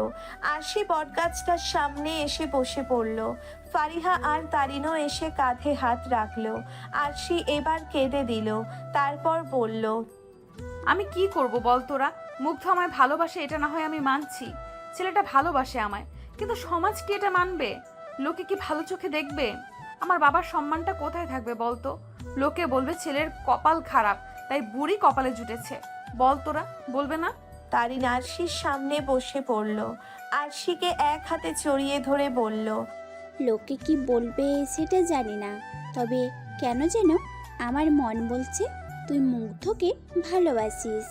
আরশি বটগাছটার সামনে এসে বসে পড়ল। ফারিহা আর তারিনও এসে কাঁধে হাত রাখলো। আরশি এবার কেঁদে দিল, তারপর বলল। আমি কি করব বল তোরা? মুগ্ধ আমায় ভালোবাসে এটা না হয় আমি মানছি, ছেলেটা ভালোবাসে আমায়, কিন্তু সমাজ কি এটা মানবে? লোকে কি ভালো চোখে দেখবে? আমার বাবার সম্মানটা কোথায় থাকবে বলতো? লোকে বলবে ছেলের কপাল খারাপ, তাই বুড়ি কপালে জুটেছে। বল তোরা, বলবে না? তারিন আরশির সামনে বসে পড়ল। আরশিকে এক হাতে জড়িয়ে ধরে বলল। লোকে কি বলবে সেটা জানি না, তবে কেন যেন আমার মন বলছে তুই মুগ্ধকে ভালোবাসিস।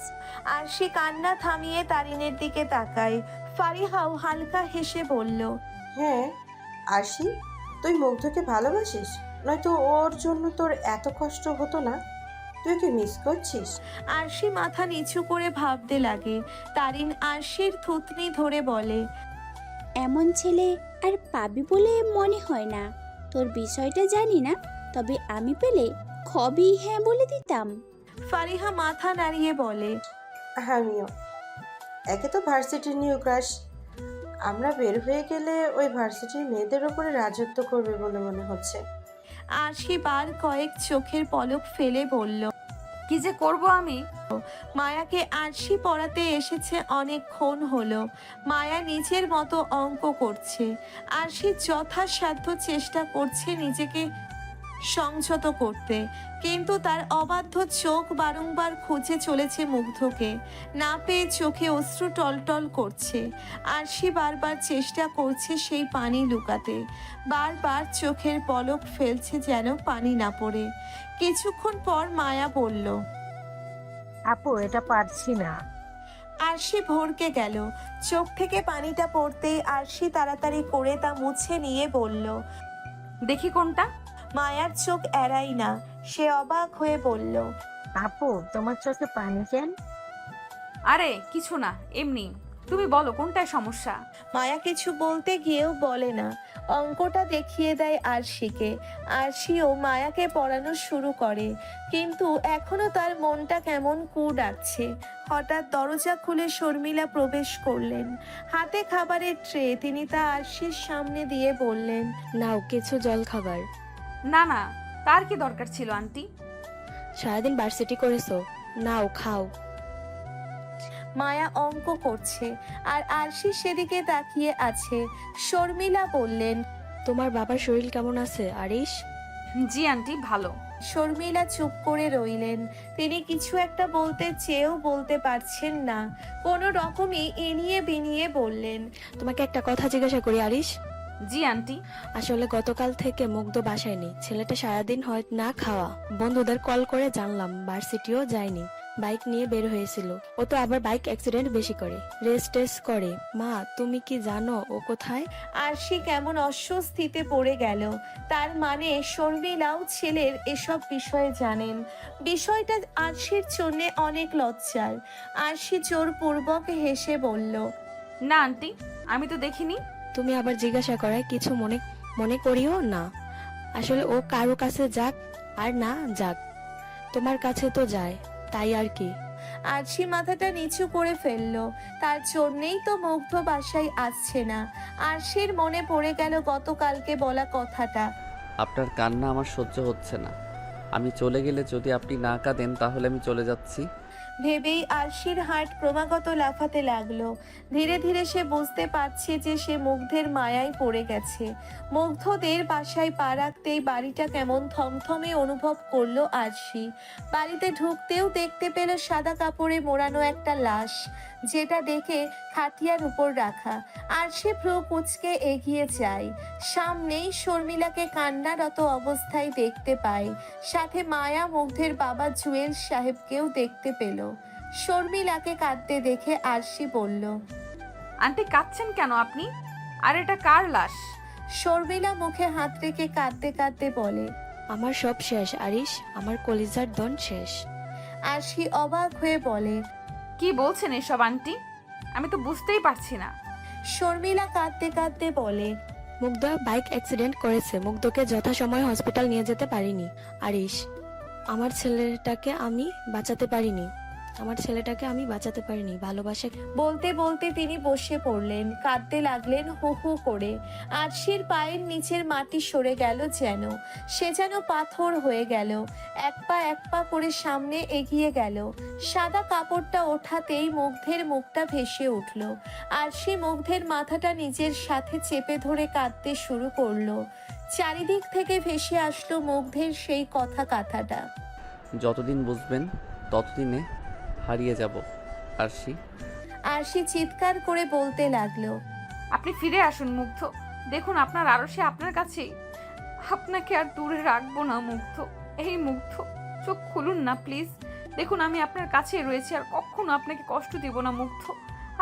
আরশি কান্না থামিয়ে তারিনের দিকে তাকায়। ফারিহাও হালকা হেসে বলল। হ্যাঁ আরশি, তুই মুগ্ধকে ভালোবাসিস, নয়তো ওর জন্য তোর এত কষ্ট হতো না। তুই কি মিস করছিস? আরশি মাথা নিচু করে ভাবতে লাগে। তারিন আরশির থুতনি ধরে বলে। এমন ছেলে আর পাবি বলে মনে হয় না। তোর বিষয়টা জানি না, তবে আমি পেলে খবই হ্যাঁ বলে দিতাম। ফারিহা মাথা নাড়িয়ে বলে। আমিও। একে তো ভার্সিটির নিউ ক্রাশ, আমরা বের হয়ে গেলে ওই ভার্সিটির মেয়েদের ওপরে রাজত্ব করবে বলে মনে হচ্ছে। আরশি বার কয়েক চোখের পলক ফেলে বলল। কি যে করব আমি? মায়াকে আরশি পড়াতে এসেছে অনেকক্ষণ হলো। মায়া নিজের মতো অঙ্ক করছে। আরশি যথাসাধ্য চেষ্টা করছে নিজেকে সংযত করতে, কিন্তু তার অবাধ্য চোখ বারংবার খুঁজে চলেছে মুগ্ধকে। না পেয়ে চোখে অশ্রু টলটল করছে। আরশি বারবার চেষ্টা করছে সেই পানি লুকাতে, বারবার চোখের পলক ফেলছে যেন পানি না পড়ে। কিছুক্ষণ পর মায়া বলল। আপু, এটা পারছি না। আরশি ভরকে গেল। চোখ থেকে পানিটা পড়তেই আরশি তাড়াতাড়ি করে তা মুছে নিয়ে বলল। দেখি কোনটা? মায়ার চোখ এড়াই না, সে অবাক হয়ে বলল। আপু, তোমার চোখে পানি কেন? আরে কিছু না, এমনি। তুমি বলো কোনটায় সমস্যা? মায়া কিছু বলতে গিয়েও বলে না। অঙ্কটা দেখিয়ে দেয় আরশিকে। আরশিও মায়াকে পড়ানো শুরু করে, কিন্তু এখনো তার মনটা কেমন কু ডাকছে। হঠাৎ দরজা খুলে শর্মিলা প্রবেশ করলেন। হাতে খাবারের ট্রে, তিনি তা আরশির সামনে দিয়ে বললেন। নাও কিছু জল খাবার। না না, তার কি দরকার ছিল আন্টি? সারাদিন ভার্সিটি করেছো, নাও খাও। মায়া অঙ্ক করছে আর আরশি সেদিকে তাকিয়ে আছে। শর্মিলা বললেন, তোমার বাবার শরীর কেমন আছে আরিশ? জি আন্টি, ভালো। শর্মিলা চুপ করে রইলেন। তিনি কিছু একটা বলতে চেয়েও বলতে পারছেন না, কোনো রকমই এনিয়ে বিনিয়ে বললেন, তোমাকে একটা কথা জিজ্ঞাসা করি আরিশ। জি আন্টি। আসলে গতকাল থেকে মুগ্ধ বাসায় নেই। ছেলেটা সারাদিন হয় না খাওয়া। বন্ধুদের কল করে জানলাম ভার্সিটিও যায়নি, বাইক নিয়ে বের হয়েছিল। ও তো আবার বাইক অ্যাক্সিডেন্ট বেশি করে, রেস টেস করে। মা, তুমি কি জানো ও কোথায়? আরশি কেমন অস্বস্তিতে পড়ে গেল। তার মানে শর্মিলাও ছেলের এসব বিষয়ে জানেন। বিষয়টা আরশির জন্য অনেক লজ্জার। আরশি জোরপূর্বক হেসে বলল, না আন্টি, আমি তো দেখিনি। তুমি আবার জিজ্ঞাসা করায় কিছু মনে মনে করিও না। আসলে ও কারো কাছে যাক আর না যাক, তোমার কাছে তো যায়, তাই আর কি। আরশি মাথাটা নিচু করে ফেলল। তার জন্যেই তো মুগ্ধ বাসায় আসছে না। আরশির মনে পড়ে গেল গতকালকে বলা কথাটা। আপনার কান্না আমার সহ্য হচ্ছে না। আমি চলে গেলে যদি আপনি না কাঁদেন তাহলে আমি চলে যাচ্ছি। ভেবেই আরশির হার্ট ক্রমাগত লাফাতে লাগলো। ধীরে ধীরে সে বুঝতে পারছে যে সে মুগ্ধের মায়ায় পড়ে গেছে। মুগ্ধদের বাসায় পা রাখতেই বাড়িটা কেমন থমথমে অনুভব করলো আরশি। বাড়িতে ঢুকতেও দেখতে পেল সাদা কাপড়ে মোড়ানো একটা লাশ, যেটা দেখে খাটিয়ার উপর রাখা। আরশি ভ্রু কুঁচকে এগিয়ে যায়। সামনেই শর্মিলাকে কান্নারত অবস্থায় দেখতে পায়। সাথে মায়া মুগ্ধের বাবা জুয়েল সাহেবকেও দেখতে পেল। শর্মিলাকে কাঁদতে দেখে আরশি বলল, আন্টি কাঁদছেন কেন আপনি? আর এটা কার লাশ? শর্মিলা মুখে হাত রেখে কাঁদতে কাঁদতে বলে, আমার সব শেষ আরিশ, আমার কলিজার দন শেষ। আরশি অবাক হয়ে বলে, কি বলছেন এসব আন্টি? আমি তো বুঝতেই পারছি না। শর্মিলা কাঁদতে কাঁদতে বলে, মুগ্ধ বাইক অ্যাক্সিডেন্ট করেছে। মুগ্ধকে যথাসময়ে হসপিটাল নিয়ে যেতে পারিনি আরিশ। আমার ছেলেটাকে আমি বাঁচাতে পারিনি। ভালোবাসা। বলতে বলতে তিনি বসে পড়লেন, কাঁদতে লাগলেন হু হু করে। আরশির পায়ের নিচের মাটি সরে গেল, সে যেন পাথর হয়ে গেল। এক পা করে সামনে এগিয়ে গেল। সাদা কাপড়টা ওঠাতেই মুগ্ধের মুখটা ভেসে উঠল। আরশি মুগ্ধের মাথাটা নিজের সাথে চেপে ধরে কাঁদতে শুরু করলো। চারিদিক থেকে ভেসে আসলো মুগ্ধের সেই কথাটা। যতদিন বুঝবেন ততদিনে হারিয়ে যাব আরশি। আরশি চিৎকার করে বলতে লাগলো, আপনি ফিরে আসুন মুগ্ধ। দেখুন আপনার আরশি আপনার কাছেই। আপনাকে আর দূরে রাখবো না মুগ্ধ। এই মুগ্ধ, চোখ খুলুন না প্লিজ। দেখুন আমি আপনার কাছেই রয়েছি, আর কখনো আপনাকে কষ্ট দিব না মুগ্ধ।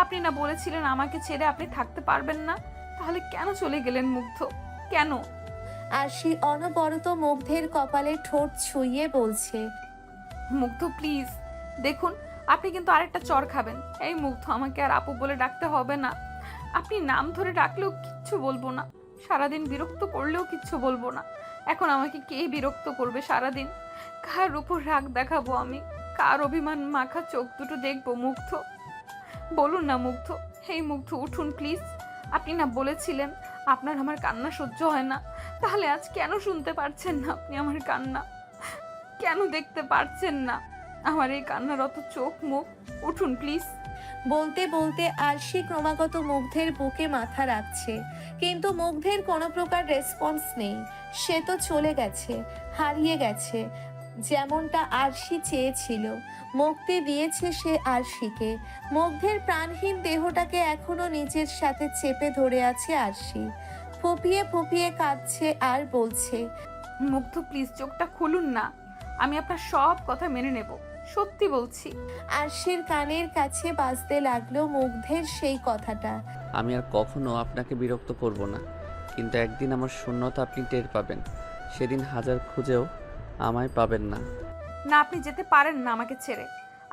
আপনি না বলেছিলেন আমাকে ছেড়ে আপনি থাকতে পারবেন না? তাহলে কেন চলে গেলেন মুগ্ধ? কেন? আরশি অনবরত মুগ্ধের কপালে ঠোঁট ছুঁয়ে বলছে, মুগ্ধ প্লিজ দেখুন, আপনি কিন্তু আরেকটা চর খাবেন। এই মুগ্ধ, আমাকে আর আপু বলে ডাকতে হবে না। আপনি নাম ধরে ডাকলেও কিচ্ছু বলবো না, সারাদিন বিরক্ত করলেও কিচ্ছু বলবো না। এখন আমাকে কে বিরক্ত করবে সারাদিন? কার উপর রাগ দেখাবো আমি? কার অভিমান মাখা চোখ দুটো দেখবো মুগ্ধ? বলুন না মুগ্ধ। এই মুগ্ধ উঠুন প্লিজ। আপনি না বলেছিলেন আপনার আমার কান্না সহ্য হয় না? তাহলে আজ কেন শুনতে পারছেন না আপনি আমার কান্না? কেন দেখতে পারছেন না আমার এই কান্নারত চোখ মুখ? উঠুন প্লিজ। বলতে বলতে আরশি ক্রমাগত মুগ্ধের বুকে মাথা রাখছে, কিন্তু মুগ্ধের কোনো প্রকার রেসপন্স নেই। সে তো চলে গেছে, হারিয়ে গেছে। যেমনটা আরশি চেয়েছিল, মুক্তি দিয়েছে সে আরশিকে। মুগ্ধের প্রাণহীন দেহটাকে এখনো নিজের সাথে চেপে ধরে আছে আরশি। ফুপিয়ে ফুপিয়ে কাঁদছে আর বলছে, মুগ্ধ প্লিজ চোখটা খুলুন না। আমি আপনার সব কথা মেনে নেব, সত্যি বলছি। আরশির কানের কাছে বাজতে লাগলো মুগ্ধের সেই কথাটা। আমি আর কখনো আপনাকে বিরক্ত করব না, কিন্তু একদিন আমার শূন্যতা আপনি টের পাবেন। সেদিন হাজার খুঁজেও আমায় পাবেন না। না, আপনি যেতে পারেন না আমাকে ছেড়ে।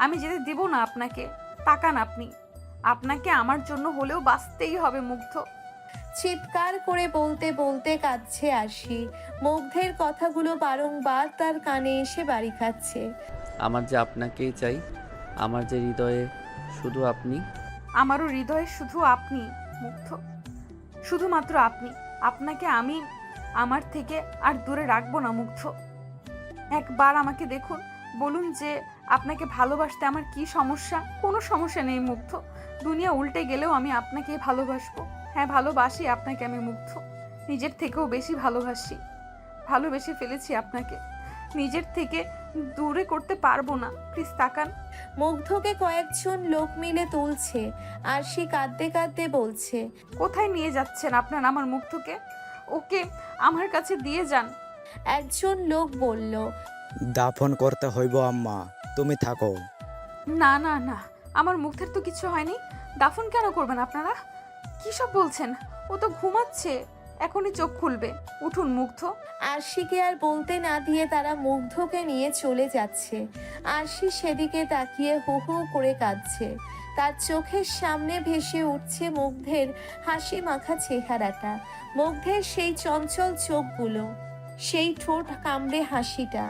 আমি যেতে দিব না আপনাকে। তাকান আপনি, আপনাকে আমার জন্য হলেও বাঁচতেই হবে মুগ্ধ। চিৎকার করে বলতে বলতে কাঁদছে আরশি। মুগ্ধের কথাগুলো বারংবার তার কানে এসে বাড়ি খাচ্ছে। আমার যে আপনাকেই চাই, আমার যে হৃদয়ে শুধু আপনি। আমারও হৃদয়ে শুধু আপনি মুগ্ধ, শুধুমাত্র আপনি। আপনাকে আমি আমার থেকে আর দূরে রাখবো না মুগ্ধ। একবার আমাকে দেখুন, বলুন যে আপনাকে ভালোবাসতে আমার কি সমস্যা? কোনো সমস্যা নেই মুগ্ধ। দুনিয়া উল্টে গেলেও আমি আপনাকে ভালোবাসবো। হ্যাঁ, ভালোবাসি আপনাকে আমি মুগ্ধ। নিজের থেকেও বেশি ভালোবাসি। ভালোবেসে ফেলেছি আপনাকে, নিজের থেকে দূরে করতে পারবো না। প্লিজ তাকান। মুগ্ধকে কয়েকজন লোক মিলে তুলছে। আরশি কাঁদতে কাঁদতে বলছে, কোথায় নিয়ে যাচ্ছেন আপনার আমার মুগ্ধকে? ওকে আমার কাছে দিয়ে যান। একজন লোক বলল, দাফন করতে হইব আম্মা, তুমি থাকো। না না না, আমার মুগ্ধের তো কিছু হয়নি। দাফন কেন করবেন আপনারা? কী সব বলছেন? ও তো ঘুমাচ্ছে, এখনই চোখ খুলবে। উঠুন মুগ্ধ। আরশিকে আর বলতে না দিয়ে তারা মুগ্ধকে নিয়ে চলে যাচ্ছে। আরশি সেদিকে তাকিয়ে হু হু করে কাঁদছে। তার চোখের সামনে ভেসে উঠছে মুগ্ধের হাসি মাখা চেহারাটা, মুগ্ধের সেই চঞ্চল চোখগুলো, সেই ঠোঁট কামড়ে হাসিটা,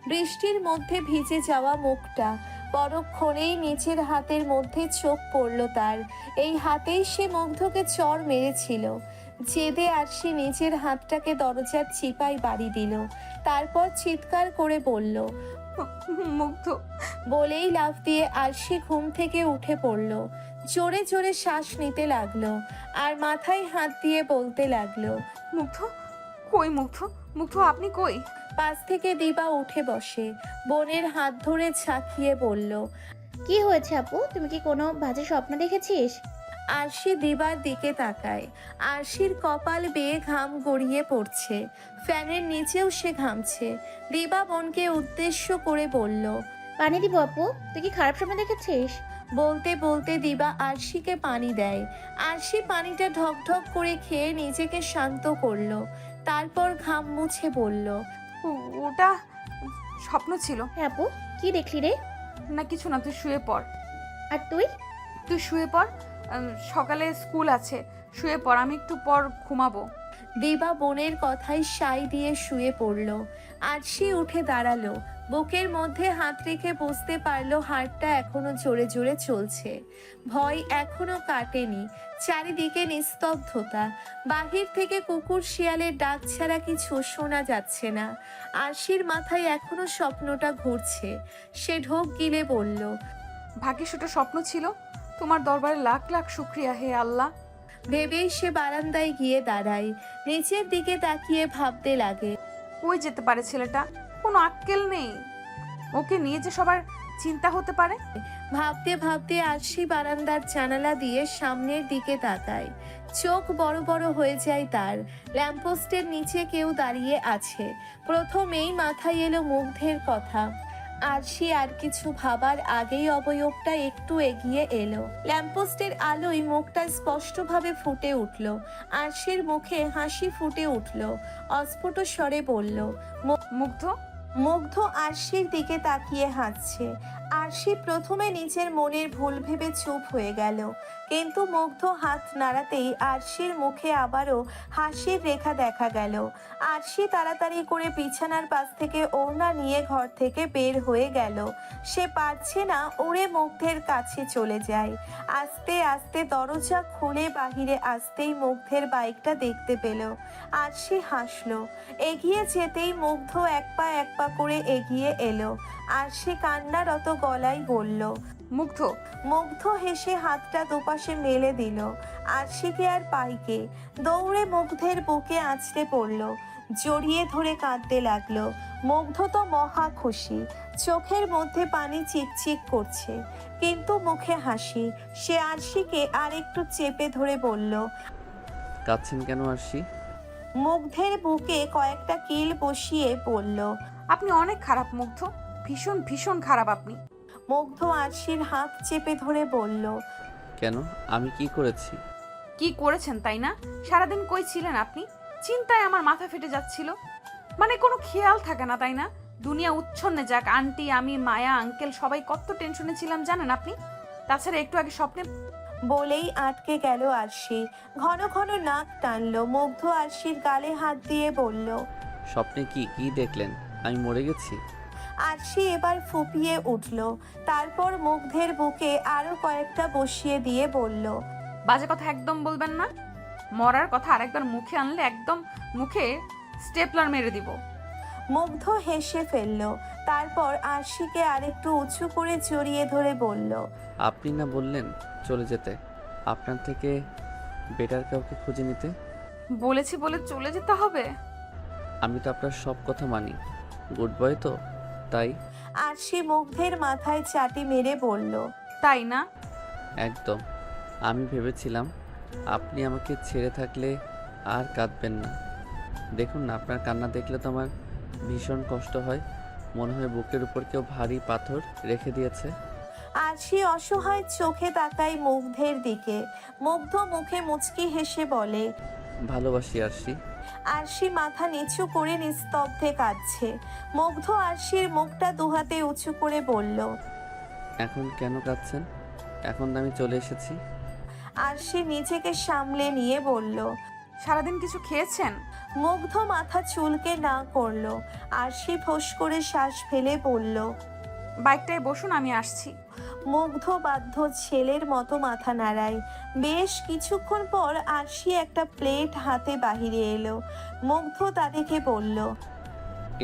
বৃষ্টির মধ্যে ভিজে যাওয়া মুখটা। পরক্ষণেই নিচের হাতের মধ্যে চোখ পড়ল তার। এই হাতেই সে মুগ্ধকে চড় মেরেছিল। জেদে আরশি নিজের হাতটাকে দরজার চিপায় বাড়ি দিল। তারপর চিৎকার করে বলল, মুগ্ধ। বলেই লাফ দিয়ে আরশি ঘুম থেকে উঠে পড়ল। জোরে জোরে শ্বাস নিতে লাগলো আর মাথায় হাত দিয়ে বলতে লাগলো, মুগ্ধ কই? মুগ্ধ, মুগ্ধ আপনি কই? পাশ থেকে দিবা উঠে বসে বোনের হাত ধরে ঝাঁকিয়ে বলল, কি হয়েছে আপু? তুমি কি কোনো বাজে স্বপ্ন দেখেছিস? আরশি দিবার দিকে তাকায়। আরশির কপাল বেয়ে ঘাম গড়িয়ে পড়ছে, ফ্যানের নিচেও সে ঘামছে। দিবা বোনকে উদ্দেশ্য করে বলল, পানি দিব আপু? তুই কি খারাপ স্বপ্ন দেখেছিস? বলতে বলতে দিবা আরশিকে পানি দেয়। আরশি পানিটা ঢক ঢক করে খেয়ে নিজেকে শান্ত করলো। তারপর ঘাম মুছে বলল, ওটা স্বপ্ন ছিল। হ্যাঁ আপু, কি দেখলি রে? না কিছু না, তুই শুয়ে পড়। আর তুই? তুই শুয়ে পড়, সকালে স্কুল আছে। শুয়ে পড়, আমি একটু পর ঘুমাবো। দিবা বোনের কথায় সাই দিয়ে শুয়ে পড়ল। আরশি উঠে দাঁড়ালো। বুকের মধ্যে হাত রেখে বুঝতে পারলো হাড়টা এখনো জোরে জোরে চলছে। ভয় এখনো কাটেনি। চারিদিকে নিস্তব্ধতা। বাহির থেকে কুকুর শিয়ালের ডাক ছাড়া কিছু শোনা যাচ্ছে না। আরশির মাথায় এখনো স্বপ্নটা ঘুরছে। সে ঢোক গিলে বলল, ভাগ্যিস ওটা স্বপ্ন ছিল। তোমার দরবারে লাখ লাখ শুক্রিয়া হে আল্লাহ। ভেবেই সে বারান্দায় গিয়ে দাঁড়ায়। নিচের দিকে তাকিয়ে ভাবতে লাগে, কই যেতে পারে ছেলেটা? কোনো আক্কেল নেই। ওকে নিয়ে যে সবার চিন্তা হতে পারে। ভাবতে ভাবতে আরশি বারান্দার জানালা দিয়ে সামনের দিকে তাকায়। চোখ বড় বড় হয়ে যায় তার। ল্যাম্পপোস্টের নিচে কেউ দাঁড়িয়ে আছে। প্রথমেই মাথায় এলো মুগ্ধের কথা। আরশি আর কিছু ভাবার আগেই অবয়বটা একটু এগিয়ে এলো। ল্যাম্পপোস্টের আলোয় মুখটা স্পষ্টভাবে ফুটে উঠল। আরশির মুখে হাসি ফুটে উঠল। অস্ফুট স্বরে বলল, মুগ্ধ। মুগ্ধ আরশির দিকে তাকিয়ে হাসছে। আরশি প্রথমে নিজের মনের ভুল ভেবে চুপ হয়ে গেল, কিন্তু মুগ্ধ হাত নাড়াতেই আরশির মুখে আবারও হাসির রেখা দেখা গেল। আরশি তাড়াতাড়ি করে বিছানার পাশ থেকে ওড়না নিয়ে ঘর থেকে বের হয়ে গেল। সে পারছে না উড়ে মুগ্ধের কাছে চলে যায়। আস্তে আস্তে দরজা খুলে বাহিরে আসতেই মুগ্ধের বাইকটা দেখতে পেল। আরশি হাসলো। এগিয়ে যেতেই মুগ্ধ এক পা করে এগিয়ে এলো। আরশি কান্নারত গলায় বলল, মুগ্ধ। মুগ্ধ হেসে হাতটা দুপাশে মেলে দিল। আরশিকে আর পাইকে দৌড়ে মুগ্ধের বুকে আছড়ে পড়ল, জড়িয়ে ধরে কাঁদতে লাগলো। মুগ্ধ তো মহা খুশি, চোখের মধ্যে পানি চিকচিক করছে, কিন্তু মুখে হাসি। সে আরশিকে আর একটু চেপে ধরে বলল, কাঁদছেন কেন আরশি? মুগ্ধের বুকে কয়েকটা কিল বসিয়ে বলল, আপনি অনেক খারাপ মুগ্ধ, ভীষণ ভীষণ খারাপ আপনি। মুগ্ধ আরশির হাত চেপে ধরে বলল, কেন? আমি কি করেছি? কি করেছেন তাই না? সারাদিন কই ছিলেন আপনি? চিন্তায় আমার মাথা ফেটে যাচ্ছিল। মানে কোনো খেয়াল থাকে না তাই না? দুনিয়া উচ্ছন্নে যাক, আন্টি, আমি, মায়া, আঙ্কেল সবাই কত টেনশনে ছিলাম জানেন আপনি? তাছাড়া একটু আগে স্বপ্নে। বলেই আটকে গেল আরশি। ঘন ঘন নাক টানলো। মুগ্ধ আরশির গালে হাত দিয়ে বলল, স্বপ্নে কি কি দেখলেন? আমি মরে গেছি? আরশি এবার ফুপিয়ে উঠল। তারপর মুগ্ধের বুকে আরো কয়েকটা বসিয়ে দিয়ে বলল, বাজে কথা একদম বলবেন না। মরার কথা আরেকবার মুখে আনলে একদম মুখে স্টেপলার মেরে দিব। মুগ্ধ হেসে ফেলল। তারপর আরশিকে আরেকটু উঁচু করে জড়িয়ে ধরে বলল, আপনি না বললেন চলে যেতে, আপনার থেকে বেটার কাউকে খুঁজে নিতে? বলেছি বলে চলে যেতে হবে? আমি তো আপনার সব কথা মানি, গুড বয় তো, তাই। আরশি মুগ্ধের মাথায় চাটি মেরে বলল, তাই না? একদম। আমি ভেবেছিলাম আপনি আমাকে ছেড়ে থাকলে আর কাঁদবেন না। দেখুন না, আপনার কান্না দেখলে তো আমার ভীষণ কষ্ট হয়, মনে হয় বুকের উপর কেউ ভারী পাথর রেখে দিয়েছে। আরশি অসহায় চোখে তাকায় মুগ্ধের দিকে। মুগ্ধ মুখে মুচকি হেসে বলে, ভালোবাসি আরশি। আরশি মাথা নিচু করে নিস্তব্ধে কাঁদছে। মুগ্ধ আরশির মুখটা দুহাতে উঁচু করে বলল, এখন কেন কাঁদছেন? এখন তো আমি চলে এসেছি। আরশি নিজেকে সামলে নিয়ে বলল, সারাদিন কিছু খেয়েছেন? মুগ্ধ মাথা চুলকে না করলো। আরশি ফোঁস করে শ্বাস ফেলে বলল, বাইকটায় বসুন, আমি আসছি। মুগ্ধ বাধ্য ছেলের মতো মাথা নাড়ায়। বেশ কিছুক্ষণ পর আরশি একটা প্লেট হাতে বাহিরে এলো। মুগ্ধ তা দেখে বলল,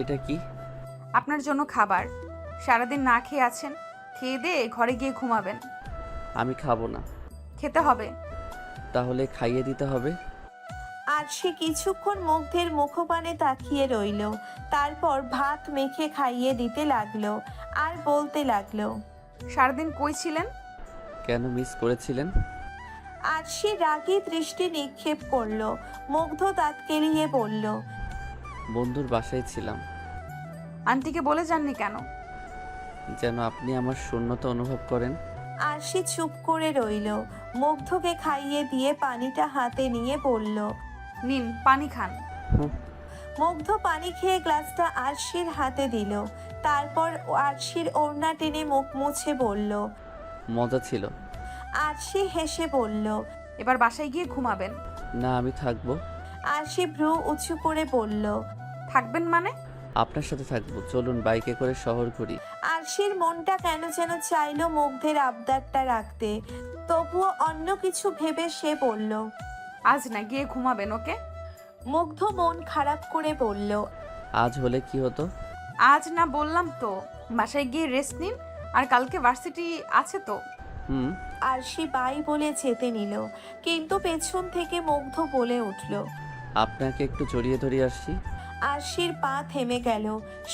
এটা কি? আপনার জন্য খাবার। সারাদিন না খেয়ে আছেন, খেয়ে দিয়ে ঘরে গিয়ে ঘুমাবেন। আমি খাবো না। খেতে হবে। তাহলে খাইয়ে দিতে হবে। আরশি কিছুক্ষণ মুগ্ধের মুখপানে তাকিয়ে রইল। তারপর ভাত মেখে খাইয়ে দিতে লাগলো আর বলতে লাগলো, সারাদিন কই ছিলেন? কেন মিস করেছিলেন? আরশি রাগী দৃষ্টি নিক্ষেপ করলো। মুগ্ধ দাঁত কেলিয়ে বলল, বন্ধুর বাসায় ছিলাম। আন্টিকে বলে যাননি কেন? যেন আপনি আমার শূন্যতা অনুভব করেন। আরশি চুপ করে রইল। মুগ্ধকে খাইয়ে দিয়ে পানিটা হাতে নিয়ে বলল, নিন পানি খান। হুম, মুগ্ধ পানি খেয়ে গ্লাসটা আরশির হাতে দিল। তারপর আরশির ওড়না টেনে মুখ মুছে বলল। মজা ছিল। আরশি হেসে বলল, এবার বাসায় গিয়ে ঘুমাবেন। না, আমি থাকবো। আরশি ভ্রু উঁচু করে বলল, থাকবেন মানে? আপনার সাথে থাকবো, চলুন বাইকে করে শহর ঘুরি। আরশির মনটা কেন যেন চাইলো মুগ্ধের আবদারটা রাখতে। তবুও অন্য কিছু ভেবে সে বলল, আজ না, গিয়ে ঘুমাবেন। ওকে? মুগ্ধ মন খারাপ করে বলল, আজ হলে কি হতো? আজ না বললাম তো, বাসায় গিয়ে রেস্ট নিন, আর কালকে ভার্সিটি আছে তো। হুম। আরশি বাই বলে যেতে নিল, কিন্তু পেছন থেকে মুগ্ধ বলে উঠল, আপনাকে একটু জড়িয়ে ধরি আসছি। আরশির পা থেমে গেল।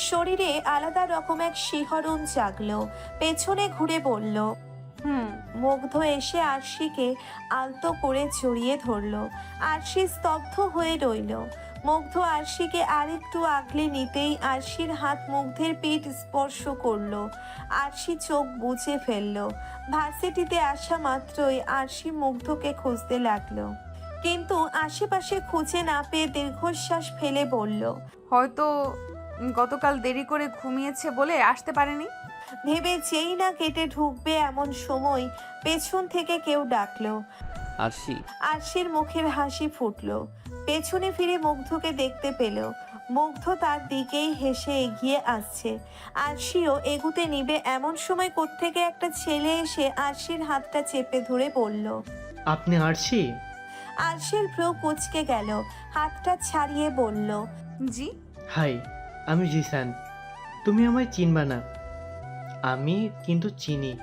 শরীরে আলাদা রকম এক শিহরণ জাগলো। পেছনে ঘুরে বলল, হুম। মুগ্ধ এসে আরশিকে আলতো করে জড়িয়ে ধরল। আরশি স্তব্ধ হয়ে রইল। মুগ্ধ আরশিকে আরেকটু আগলে নিতেই আরশির হাত মুগ্ধের পিঠ স্পর্শ করলো। আরশি চোখ বুজে ফেলল। ভার্সিটিতে আসা মাত্রই আরশি মুগ্ধকে খুঁজতে লাগলো, কিন্তু আশেপাশে খুঁজে না পেয়ে দীর্ঘশ্বাস ফেলে বলল, হয়তো গতকাল দেরি করে ঘুমিয়েছে বলে আসতে পারেনি। ভেবে যেই না কেটে ঢুকবে এমন সময় পেছন থেকে কেউ ডাকলো। আরশি। আরশির মুখের হাসি ফুটলো। পেছনে ফিরে মুগ্ধকে দেখতে পেল। মুগ্ধ তার দিকেই হেসে এগিয়ে আসছে। আরশিও এগুতে নিবে এমন সময় কোত্থেকে একটা ছেলে এসে আরশির হাতটা চেপে ধরে বলল, আপনি আরশি? আরশির ভ্রু কুঁচকে গেল। হাতটা ছাড়িয়ে বলল, জি। হাই, আমি জিসান। তুমি আমায় চিনবা না, আমি কিন্তু চিনি।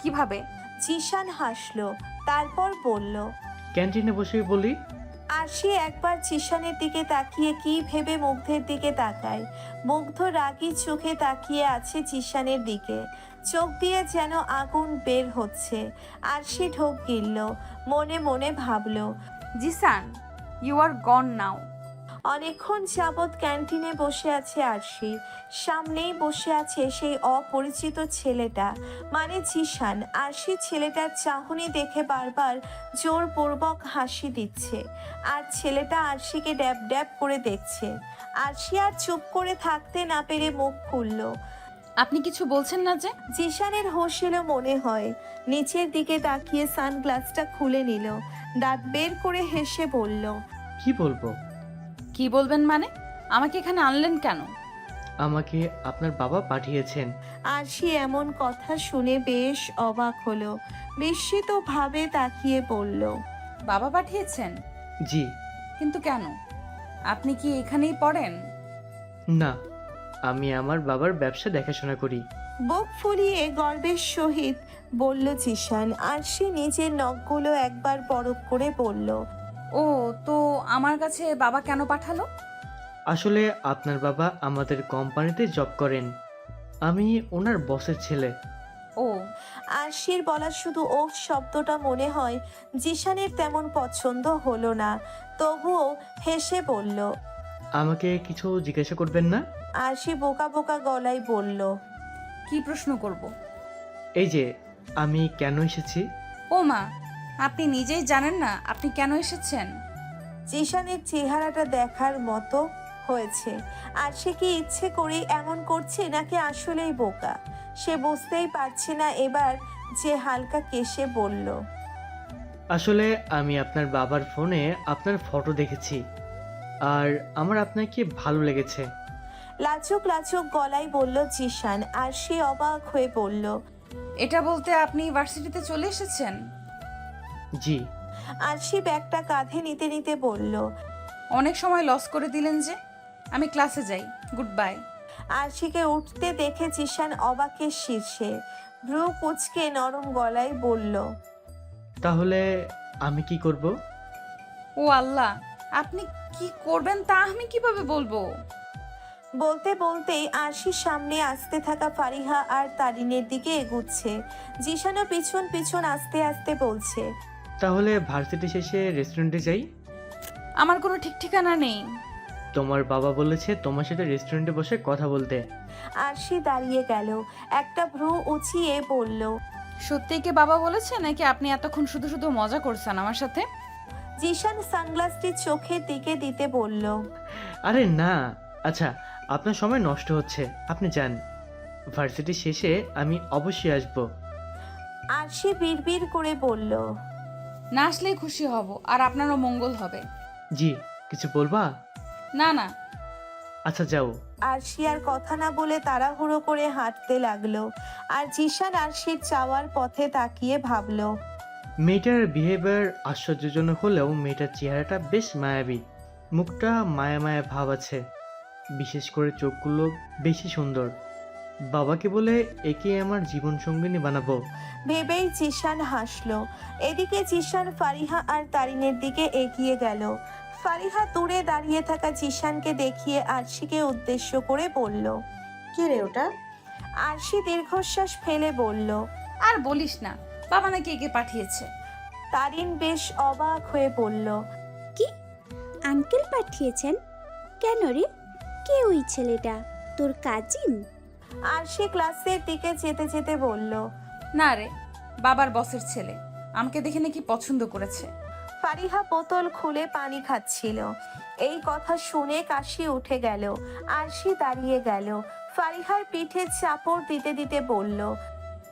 কিভাবে? জিসান হাসলো, তারপর বলল, ক্যান্টিনে বসে বলি। আরশি একবার জিসানের দিকে তাকিয়ে কি ভেবে মুগ্ধের দিকে তাকায়। মুগ্ধ রাগী চোখে তাকিয়ে আছে জিসানের দিকে। চোখ দিয়ে যেন আগুন বের হচ্ছে। আরশি ঢোক গিলল, মনে মনে ভাবলো, জিসান, ইউ আর গন নাও। অনেকক্ষণ যাবৎ ক্যান্টিনে বসে আছে আরশি। সামনেই বসে আছে সেই অপরিচিত ছেলেটা, মানে জিসান। আরশি ছেলেটার চাহনি দেখে বারবার জোরপূর্বক হাসি দিচ্ছে, আর ছেলেটা আরশিকে ড্যাব ড্যাব করে দেখছে। আরশি আর চুপ করে থাকতে না পেরে মুখ খুলল। আপনি কিছু বলছেন না যে? জিসানের হোশ এলো মনে হয়। নিচের দিকে তাকিয়ে সানগ্লাসটা খুলে নিল। দাঁত বের করে হেসে বলল, কি বলবো? কি বলবেন মানে? আমাকে এখানে আনলেন কেন? আমাকে আপনার বাবা পাঠিয়েছেন। আরশি এমন কথা শুনে বেশ অবাক হলো। বিস্মিত ভাবে তাকিয়ে বলল, বাবা পাঠিয়েছেন? জি। কিন্তু কেন? আপনি কি এখানেই পড়েন? না, আমি আমার বাবার ব্যবসা দেখাশোনা করি। বুক ফুলিয়ে গর্বের সহিত বলল জিশান। আর সে নিজের নখগুলো একবার পরখ করে বলল, ও তো আমার কাছে বাবা কেন পাঠালো? আসলে আপনার বাবা আমাদের কোম্পানিতে জব করেন, আমি ওনার বসের ছেলে। ও আরশির বলা শুধু ও শব্দটা মনে হয় জিশানের তেমন পছন্দ হলো না, তবুও হেসে বলল। আমাকে কিছু জিজ্ঞাসা করবেন না? আরশি বোকা বোকা গলায় বলল, কি প্রশ্ন করব? এই যে আমি কেন এসেছি। ও মা, আপনি নিজেই জানেন না আপনি কেন এসেছেন? জিশানের চেহারাটা দেখার মতো হয়েছে। আর সে কি ইচ্ছে করে এমন করছে নাকি আসলেই বোকা? সে বুঝতেই পারছে না এবার, যে হালকা কেশে বলল, আসলে আমি আপনার বাবার ফোনে আপনার ফটো দেখেছি, আর আমার আপনাকে ভালো লেগেছে। লাজুক লাজুক গলায় বলল জিশান। আর সে অবাক হয়ে বলল, এটা বলতে আপনি ভার্সিটিতে চলে এসেছেন? জি। আর সে ব্যাগটা কাঁধে নিতে নিতে বলল, অনেক সময় লস করে দিলেন যে। আমি ক্লাসে যাই, গুড বাই। আরশিকে উঠতে দেখে জিশান অবাকের শীর্ষে, ভ্রু কুচকে নরম গলায় বলল, তাহলে আমি কি করব? ও আল্লাহ, আপনি কি করবেন তা আমি কিভাবে বলবো? বলতে বলতেই আরশির সামনে আসতে থাকা ফারিহা আর তারিনের দিকে এগুচ্ছে। জিশানও পিছন পিছন আস্তে আস্তে বলছে, তাহলে ভার্সিটি শেষে রেস্টুরেন্টে যাই। আমার কোনো ঠিক ঠিকানা নেই। তোমার বাবা বলেছে তোমার সাথে রেস্টুরেন্টে বসে কথা বলতে। আরশি দাঁড়িয়ে গেল, একটা ভ্রু উঁচিয়ে বলল, সত্যিই কি বাবা বলেছে নাকি আপনি এতক্ষণ শুধু শুধু মজা করছেন আমার সাথে? জিশান সানগ্লাসটি চোখের দিকে দিতে বলল, আরে না, আচ্ছা আপনার সময় নষ্ট হচ্ছে, আপনি যান। ভার্সিটি শেষে আমি অবশ্যই আসব। আরশি বিড়বিড় করে বলল, না আসলেই খুশি হব, আর আপনারও মঙ্গল হবে। জি, কিছু বলবা? না না। আচ্ছা যাও। আরশি আর কথা না বলে তাড়াহুড়ো করে হাঁটতে লাগলো। আর জিশান আরশির চাওয়ার পথে তাকিয়ে ভাবলো, মেয়েটার বিহেভিয়ার আশ্চর্যজনক হলেও মেয়েটার চেহারাটা বেশ মায়াবী, মুখটা মায়া মায়া ভাব আছে, বিশেষ করে চোখগুলো বেশি সুন্দর। বাবাকে বলে একে আমার জীবন সঙ্গিনী বানাবো। ভেবেই জিশান হাসলো। এদিকে জিশান ফারিহা আর তারিনের দিকে এগিয়ে গেল। ফারিহা দূরে দাঁড়িয়ে থাকা জিশানকে দেখিয়ে আরশিকে উদ্দেশ্য করে বলল, কে রে ওটা? আরশি দীর্ঘশ্বাস ফেলে বলল, আর বলিস না, বাবা নাকি একে পাঠিয়েছে। তারিন বেশ অবাক হয়ে বলল, কি আঙ্কেল পাঠিয়েছেন? কেন রে, কে ওই ছেলেটা? তোর কাজিন? আরশি ক্লাসের দিকে যেতে যেতে বলল, না রে, বাবার বসের ছেলে, আমাকে দেখে নাকি পছন্দ করেছে। ফারিহা বোতল খুলে পানি খাচ্ছিল। এই কথা শুনে কাশি উঠে গেল। আরশি দাঁড়িয়ে গেল, ফারিহার পিঠে চাপড় দিতে দিতে বলল,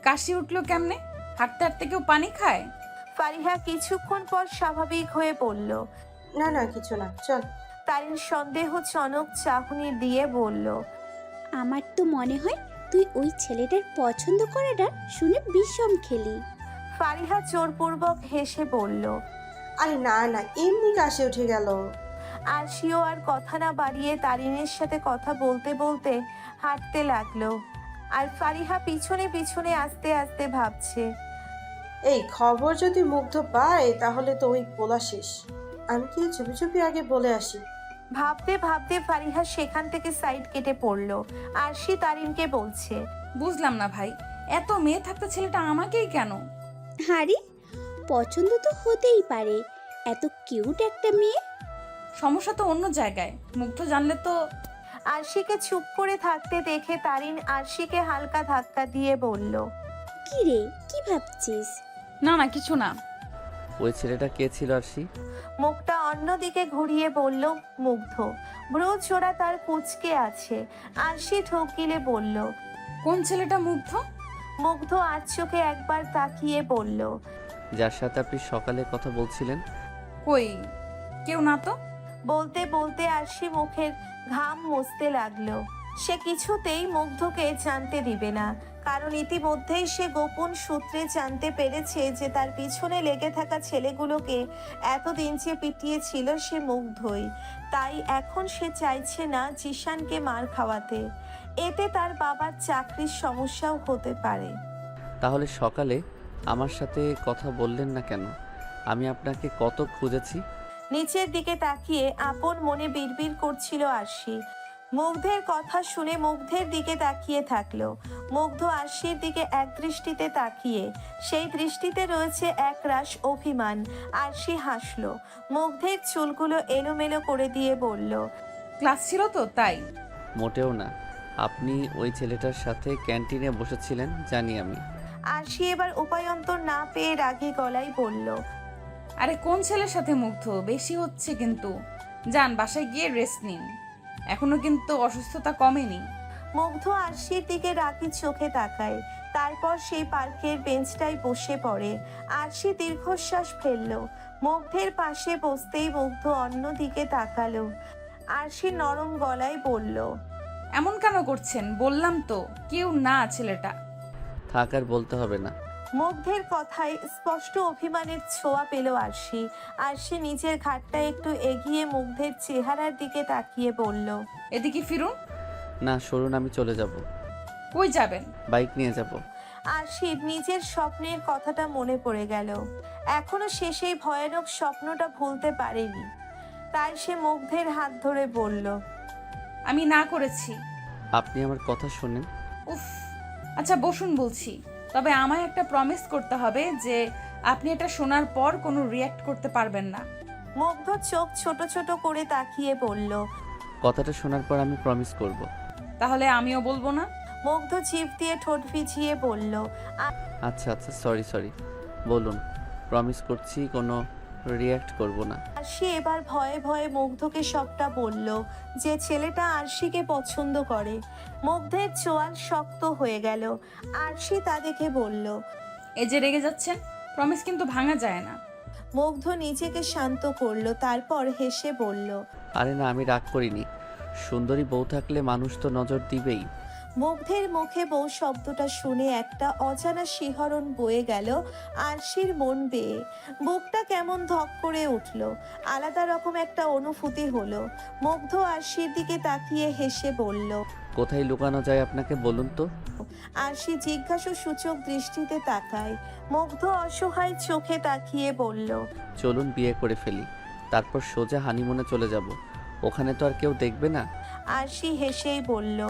কাশি উঠলো কেমনে? হাঁটতে হাঁটতে কেউ পানি খায়? ফারিহা কিছুক্ষণ পর স্বাভাবিক হয়ে বলল, না না, কিছু না, চল। তারিন সন্দেহজনক চাহনি দিয়ে বলল, আমার তো মনে হয় তুই ওই ছেলেটার পছন্দ করাটা শুনে বিষম খেলি। ফারিহা জোরপূর্বক হেসে বলল, আরে না না, এমনি কাশি উঠে গেল। আরশিও আর কথা না বাড়িয়ে তারিনের সাথে কথা বলতে বলতে হাঁটতে লাগলো। আর ফারিহা পিছনে পিছনে আস্তে আস্তে ভাবছে, এই খবর যদি মুগ্ধ পায় তাহলে তো ওই পোলা শেষ। আমি কি চুপি চুপি আগে বলে আসি। ভাবতে ভাবতে ফারিহা সেখান থেকে সাইড কেটে পড়লো। আরশি তারিনকে বলছে, বুঝলাম না ভাই, এত মেয়ে থাকতে ছেলেটা আমাকেই কেন? হারি, পছন্দ তো হতেই পারে, এত কিউট একটা মেয়ে। সমস্যা তো অন্য জায়গায়, মুগ্ধ জানলে তো। আরশিকে চুপ করে থাকতে দেখে তারিন আরশিকে হালকা ধাক্কা দিয়ে বলল, কি রে, কি ভাবছিস? না না, কিছু না। ওই ছেলেটা কে ছিল আরশি? মুখটা অন্যদিকে ঘুরিয়ে বলল মুগ্ধ। ভ্রু জোড়া তার কুঁচকে আছে। আরশি ঢোক গিলে বলল, কোন ছেলেটা মুগ্ধ? মুগ্ধ আর চোখে একবার তাকিয়ে বলল, যার সাথে আপনি সকালে কথা বলছিলেন। কই, কেউ না তো। বলতে বলতে আরশি মুখের ঘাম মুছতে লাগলো। সে কিছুতেই মুগ্ধকে জানতে দিবে না, কারণ ইতিমধ্যেই সে গোপন সূত্রে জানতে পেরেছে যে তার পিছনে লেগে থাকা ছেলেগুলোকে এতদিন যে পিটিয়েছিল সে মুগ্ধই। তাই এখন সে চাইছে না জিশানকে মার খাওয়াতে। এতে তার বাবার চাকরির সমস্যাও হতে পারে। তাহলে সকালে আমার সাথে কথা বললেন না কেন? আমি আপনাকে কত খুঁজেছি। নিচের দিকে তাকিয়ে আপন মনে বিড়বিড় করছিল আরশি। মুগ্ধের কথা শুনে মুগ্ধের দিকে তাকিয়ে থাকলো। মুগ্ধ আরশির দিকে এক দৃষ্টিতে তাকিয়ে, সেই দৃষ্টিতে রয়েছে একরাশ অভিমান। আরশি হাসলো, মুগ্ধের চুলগুলো এলোমেলো করে দিয়ে বলল, ক্লাস ছিল তো তাই। মোটেও না, আপনি ওই ছেলেটার সাথে ক্যান্টিনে বসেছিলেন জানি আমি। আরশি এবার উপায়ন্তর না পেয়ে রাগী গলায় বলল, আরে কোন ছেলের সাথে মুগ্ধ? বেশি হচ্ছে কিন্তু। যান বাসায় গিয়ে রেস্ট নিন, এখনো কিন্তু অসুস্থতা কমেনি। মুগ্ধ আরশির দিকে রাগী চোখে তাকায়, তারপর সেই পার্কের বেঞ্চটায় বসে পড়ে। আরশি দীর্ঘশ্বাস ফেলল। মুগ্ধের পাশে বসতেই মুগ্ধ অন্যদিকে তাকালো। আরশি নরম গলায় বলল, এমন কেন করছেন? বললাম তো কেউ না ছেলেটা। থাক আর বলতে হবে না। মুগ্ধের কথায় স্পষ্ট অভিমানের ছোঁয়া পেল আরশি। আরশি নিজের ঘাটটা একটু এগিয়ে মুগ্ধের চেহারার দিকে তাকিয়ে বলল, এদিকে ফিরুন। না সরুন, আমি চলে যাব। কই যাবেন? বাইক নিয়ে যাব। আরশির নিজের স্বপ্নের কথাটা মনে পড়ে গেল। এখনো সে সেই ভয়ানক স্বপ্নটা ভুলতে পারেনি। তাই সে মুগ্ধের হাত ধরে বলল, আমি না করেছি। আপনি আমার কথা শোনেন। উফ, আচ্ছা বসুন বলছি। তবে আমায় একটা প্রমিস করতে হবে যে আপনি এটা শোনার পর কোনো রিয়্যাক্ট করতে পারবেন না। মুগ্ধ চোখ ছোট ছোট করে তাকিয়ে বলল, কথাটা শোনার পর আমি প্রমিস করব। তাহলে আমিও বলবো না। মুগ্ধ জিভ দিয়ে ঠোঁট ভিজিয়ে বলল, আচ্ছা আচ্ছা, সরি বলুন। প্রমিস করছি কোনো রিয়্যাক্ট করব না। আরশি এবার ভয়ে ভয়ে মুগ্ধকে সবটা বলল, যে ছেলেটা আরশিকে পছন্দ করে। মুগ্ধের চোয়াল শক্ত হয়ে গেল। আরশি তা দেখে বলল, এই যে রেগে যাচ্ছেন, প্রমিস কিন্তু ভাঙা যায় না। মুগ্ধ নিজেকে শান্ত করলো, তারপর হেসে বলল, আরে না, আমি রাগ করিনি। সুন্দরী বউ থাকলে মানুষ তো নজর দিবেই। মুগ্ধের মুখে বউ শব্দটা শুনে একটা অজানা শিহরণ বয়ে গেল আরশির মন বেয়ে। বুকটা কেমন ধক করে উঠল, আলাদা রকম একটা অনুভূতি হলো। মুগ্ধ আরশির দিকে তাকিয়ে হেসে বলল, কোথায় লুকানো যায় আপনাকে বলুন তো? আরশি জিজ্ঞাসু সূচক দৃষ্টিতে তাকায়। মুগ্ধ অসহায় চোখে তাকিয়ে বলল, চলুন বিয়ে করে ফেলি, তারপর সোজা হানিমুনে চলে যাব। ওখানে তো আর কেউ দেখবে না। আরশি হেসেই বলল।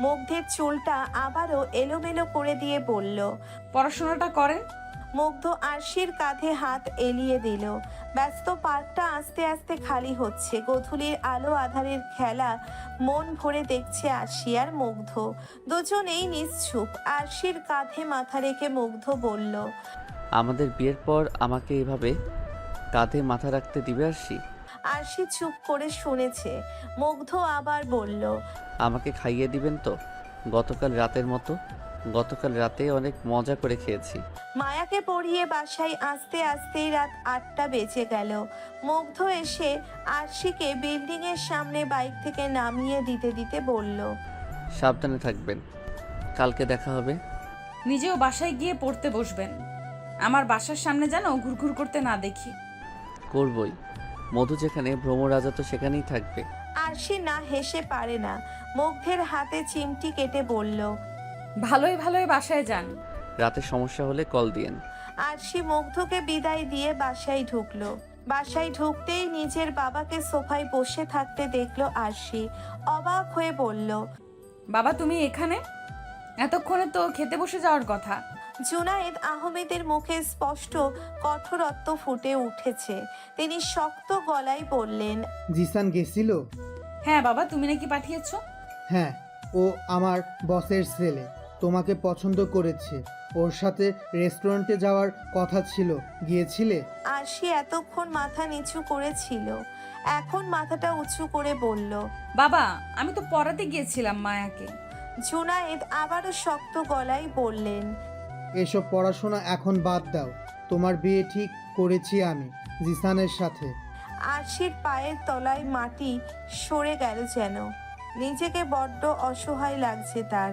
মুগ্ধের চুলটা আবারও এলোমেলো করে দিয়ে বলল, পড়াশোনাটা করেন। মুগ্ধ আরশির কাঁধে হাত এলিয়ে দিল। ব্যস্ত পার্কটা আস্তে আস্তে খালি হচ্ছে। গোধূলির আলো আধারের খেলা মন ভরে দেখছে আরশি আর মুগ্ধ। দুজনেই নিশ্চুপ। আরশির কাঁধে মাথা রেখে মুগ্ধ বলল, আমাদের বিয়ের পর আমাকে এভাবে কাঁধে মাথা রাখতে দিবে আরশি? আরশি চুপ করে শুনেছে। মুগ্ধ আবার বলল, আমাকে খাইয়ে দিবেন তো গতকাল রাতের মতো? গতকাল রাতে অনেক মজা করে খেয়েছি। মায়াকে পড়িয়ে বাসায় আসতে আসতেই রাত 8টা বেজে গেল। মুগ্ধ এসে আরশিকে বিল্ডিং এর সামনে বাইক থেকে নামিয়ে দিতে দিতে বলল, সাবধানে থাকবেন, কালকে দেখা হবে। নিজেও বাসায় গিয়ে পড়তে বসবেন। আমার বাসার সামনে যেন ঘুরঘুর করতে না দেখি। করবই, মধু যেখানে ভ্রমরাজা তো সেখানেই থাকবে। আরশি না হেসে পারে না। মুগ্ধের হাতে চিমটি কেটে বলল, ভালোই ভালোই বাসায় যান। রাতে সমস্যা হলে কল দিয়েন। আরশি মুগ্ধকে বিদায় দিয়ে বাসায় ঢুকলো। বাসায় ঢুকতেই নিজের বাবাকে সোফায় বসে থাকতে দেখলো আরশি। অবাক হয়ে বলল, বাবা তুমি এখানে? এতক্ষণে তো খেতে বসে যাওয়ার কথা। জুনায়েদ আহমেদের মুখে স্পষ্ট কঠোরত্ব ফুটে উঠেছে। তিনি শক্ত গলায় বললেন, জিসান গেছিল? হ্যাঁ বাবা, তুমি নাকি পাঠিয়েছো? হ্যাঁ, ও আমার বসের ছেলে, তোমাকে পছন্দ করেছে। ওর সাথে রেস্টুরেন্টে যাওয়ার কথা ছিল, গিয়েছিলে? আরশি এতক্ষণ মাথা নিচু করেছিল, এখন মাথাটা উঁচু করে বলল, বাবা আমি তো পড়াতে গিয়েছিলাম মায়াকে। জুনায়েদ আবারও শক্ত গলায় বললেন, এসব পড়াশোনা এখন বাদ দাও, তোমার বিয়ে ঠিক করেছি আমি জিসানের সাথে। আরশির পায়ের তলায় মাটি সরে গেল যেন। নিজেকে বড্ড অসহায় লাগছে তার।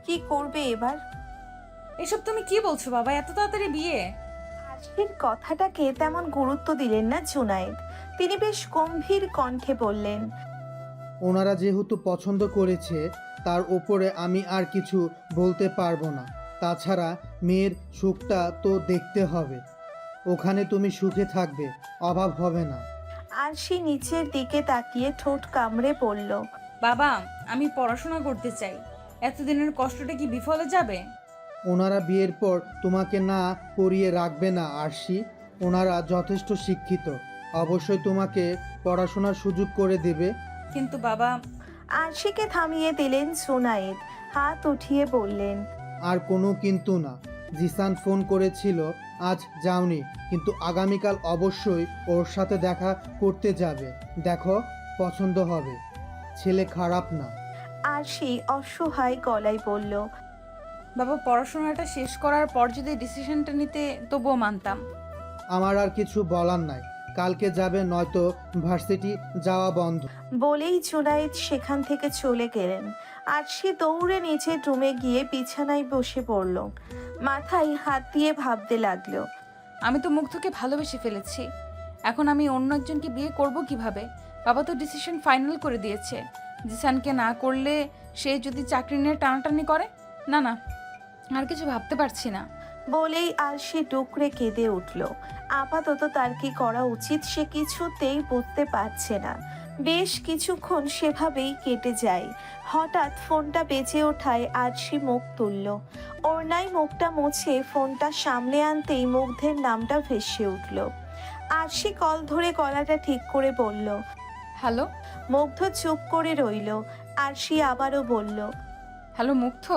কি করবে এবার? এসব তুমি কি বলছো বাবা, এত তাড়াতাড়ি বিয়ে? আরশির কথাটাকে তেমন গুরুত্ব দিলেন না জুনায়েদ। তিনি বেশ গম্ভীর কণ্ঠে বললেন, ওনারা যেহেতু পছন্দ করেছে তার ওপরে আমি আর কিছু বলতে পারবো না। তাছাড়া মেয়ের সুখটা তো দেখতে হবে। ওখানে তুমি সুখে থাকবে, অভাব হবে না। আরশি নিচের দিকে তাকিয়ে ঠোঁট কামড়ে পড়ল। বাবা, আমি পড়াশোনা করতে চাই। এতদিনের কষ্টটা কি বিফলে যাবে? ওনারা বিয়ের পর তোমাকে না পড়িয়ে রাখবে না আরশি। ওনারা যথেষ্ট শিক্ষিত, অবশ্যই তোমাকে পড়াশোনার সুযোগ করে দেবে। কিন্তু বাবা, আরশিকে থামিয়ে দিলেন জুনায়েদ। হাত উঠিয়ে বললেন, আর কোনো কিন্তু না। জিসান ফোন করেছিল, আজ যাওনি, কিন্তু আগামীকাল অবশ্যই ওর সাথে দেখা করতে যাবে। দেখো, পছন্দ হবে, ছেলে খারাপ না। আরশি অসহায় গলায় বলল, বাবা পড়াশোনাটা শেষ করার পর যদি ডিসিশনটা নিতে তবুও মানতাম। আমার আর কিছু বলার নাই, কালকে যাবে, নয়তো ভার্সিটি যাওয়া বন্ধ। বলেই জুনায়েদ সেখান থেকে চলে গেলেন। আরশি দৌড়ে নিচের রুমে গিয়ে বিছানায় বসে পড়ল। মাথায় হাত দিয়ে ভাবতে লাগলো, আমি তো মুগ্ধকে ভালোবেসে ফেলেছি, এখন আমি অন্য একজনকে বিয়ে করব কিভাবে? বাবা তো ডিসিশন ফাইনাল করে দিয়েছে। জিসানকে না করলে সে যদি চাকরি নিয়ে টানাটানি করে, না না, আর কিছু ভাবতে পারছি না। বলেই আরশি ডুকরে কেঁদে উঠল। আপাতত তার কি করা উচিত সে কিছুতেই বুঝতে পারছে না। বেশ কিছুক্ষণ সেভাবেই কেটে যায়। হঠাৎ ফোনটা বেজে ওঠায় আরশি মুখ তুলল। ওড়নায় মুখটা মুছে ফোনটা সামনে আনতেই মুগ্ধের নামটা ভেসে উঠল। আরশি কল ধরে গলাটা ঠিক করে বলল, হ্যালো। মুগ্ধ চুপ করে রইল। আরশি আবারও বলল, হ্যালো মুগ্ধ।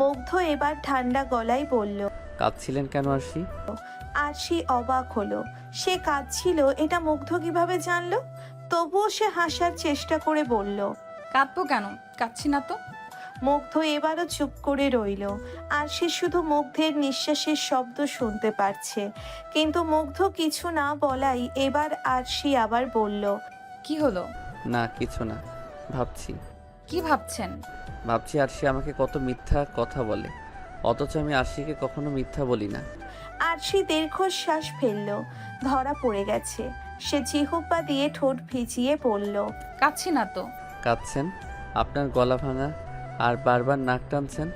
মুগ্ধ এবার ঠান্ডা গলায় বলল। কাঁদছিলেন কেন আরশি? আরশি অবাক হলো। সে কাঁদছিল এটা মুগ্ধ কিভাবে জানলো? তবুও সে হাসার চেষ্টা করে বলল, কাঁদবো কেন? কাঁদছি না তো। মুগ্ধ এবারও চুপ করে রইল। আর সে শুধু মুগ্ধের নিঃশ্বাসের শব্দ শুনতে পারছে, কিন্তু মুগ্ধ কিছু না বলাই এবার আরশি আবার বলল, কি হলো? না কিছু না, ভাবছি। কি ভাবছেন? ভাবছি আরশি আমাকে কত মিথ্যা কথা বলে, অথচ আমি আরশিকে কখনো মিথ্যা বলি না। আরশি দীর্ঘশ্বাস ফেলল। ধরা পড়ে গেছে। সে জিহ্বা দিয়ে ঠোঁট ভিজিয়ে বলল, কাঁদছি না তো। কাঁদছেন, আপনার গলা ভাঙা আর বারবার নাক টানছেন।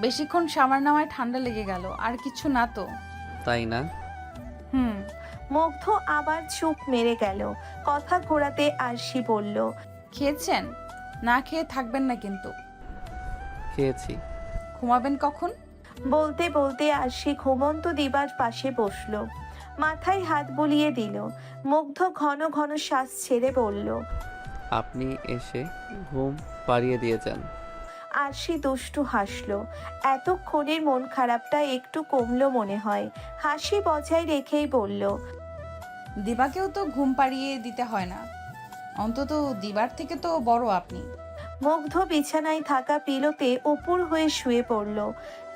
বেশিক্ষণ সামার নামায় ঠান্ডা লেগে গেল, আর কিছু না তো। তাই না? হুম। মুগ্ধ আবার চুপ মেরে গেল। কথা ঘোরাতে আরশি বলল, খেয়েছেন? না খেয়ে থাকবেন না কিন্তু। খেয়েছি। ঘুমাবেন কখন? বলতে বলতে আরশি ঘুমন্ত দিবার পাশে বসলো। মাথায় হাত বুলিয়ে দিল। মুগ্ধ ঘন ঘন শ্বাস ছেড়ে বলল, আপনি এসে ঘুম পাড়িয়ে দিয়ে যান। আরশি দুষ্টু হাসলো। এতক্ষণের মন খারাপটা একটু কমলো মনে হয়। হাসি বজায় রেখেই বলল, দিবাকেও তো ঘুম পাড়িয়ে দিতে হয় না, অন্তত দিবার থেকে তো বড় আপনি। মুগ্ধ বিছানায় থাকা পিলোতে উপুর হয়ে শুয়ে পড়ল।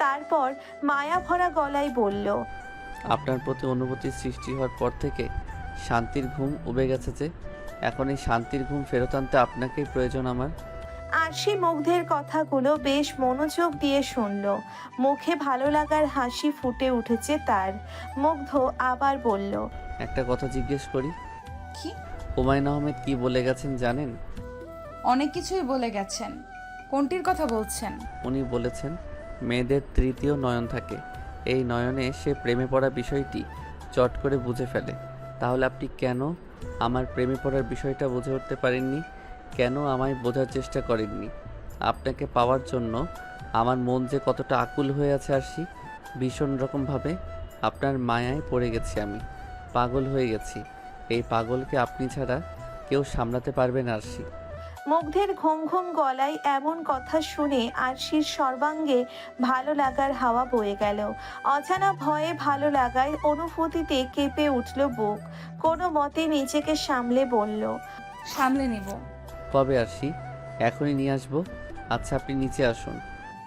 তারপর মায়া ভরা গলায় বলল, আপনার প্রতি অনুভূতির সৃষ্টি হওয়ার পর থেকে শান্তির ঘুম উবে গেছে যে, এখন এই শান্তির ঘুম ফেরত আনতে আপনাকেই প্রয়োজন আমার। আরশি মুগ্ধের কথাগুলো বেশ মনোযোগ দিয়ে শুনল। মুখে ভালো লাগার হাসি ফুটে উঠেছে তার। মুগ্ধ আবার বলল, একটা কথা জিজ্ঞেস করি? কি? হুমায়ুন আহমেদ কি বলে গেছেন জানেন? অনেক কিছুই বলে গেছেন। কোনটির কথা বলছেন? উনি বলেছেন মেয়েদের তৃতীয় নয়ন থাকে, এই নয়নে সে প্রেমে পড়া বিষয়টি চট করে বুঝে ফেলে। তাহলে আপনি কেন আমার প্রেমে পড়ার বিষয়টা বুঝে উঠতে পারেননি? কেন আমায় বোঝার চেষ্টা করেননি? আপনাকে পাওয়ার জন্য আমার মন যে কতটা আকুল হয়ে আছে আরশি, ভীষণ রকমভাবে আপনার মায়ায় পড়ে গেছি আমি, পাগল হয়ে গেছি। এই পাগলকে আপনি ছাড়া কেউ সামলাতে পারবে না আরশি। মুগ্ধের ঘুম ঘুম গলায় এমন কথা শুনে আরশির সর্বাঙ্গে ভালো লাগার হাওয়া বয়ে গেল। অজানা ভয়ে ভালো লাগায় অনুভূতিতে কেঁপে উঠল বুক। কোনো মতে নিজেকে সামলে বলল, সামলে নিব। কবে আরশি? এখনই নিয়ে আসবো। আচ্ছা আপনি নিচে আসুন।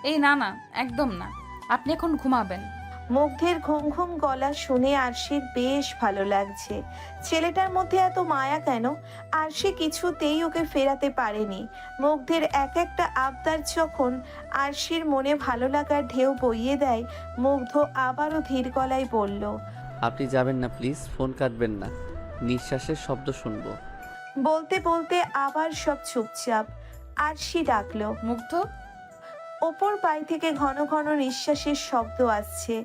এই না না, একদম না, আপনি এখন ঘুমাবেন। মুগ্ধের ঘুম ঘুম গলা শুনে আরশির বেশ ভালো লাগছে। ছেলেটার মধ্যে এত মায়া কেন? আরশি কিছুতেই ওকে ফেরাতে পারেনি। মুগ্ধের এক একটা আবদার যখন আরশির মনে ভালো লাগার ঢেউ বইয়ে দেয়, মুগ্ধ আবারও ধীর গলায় বলল, আপনি যাবেন না প্লিজ, ফোন কাটবেন না, নিঃশ্বাসের শব্দ শুনবো। বলতে বলতে আবার সব চুপচাপ। আরশি ডাকলো। মুগ্ধ, ওপর বাড়ি থেকে ঘন ঘন নিঃশ্বাসের শব্দ আসছে।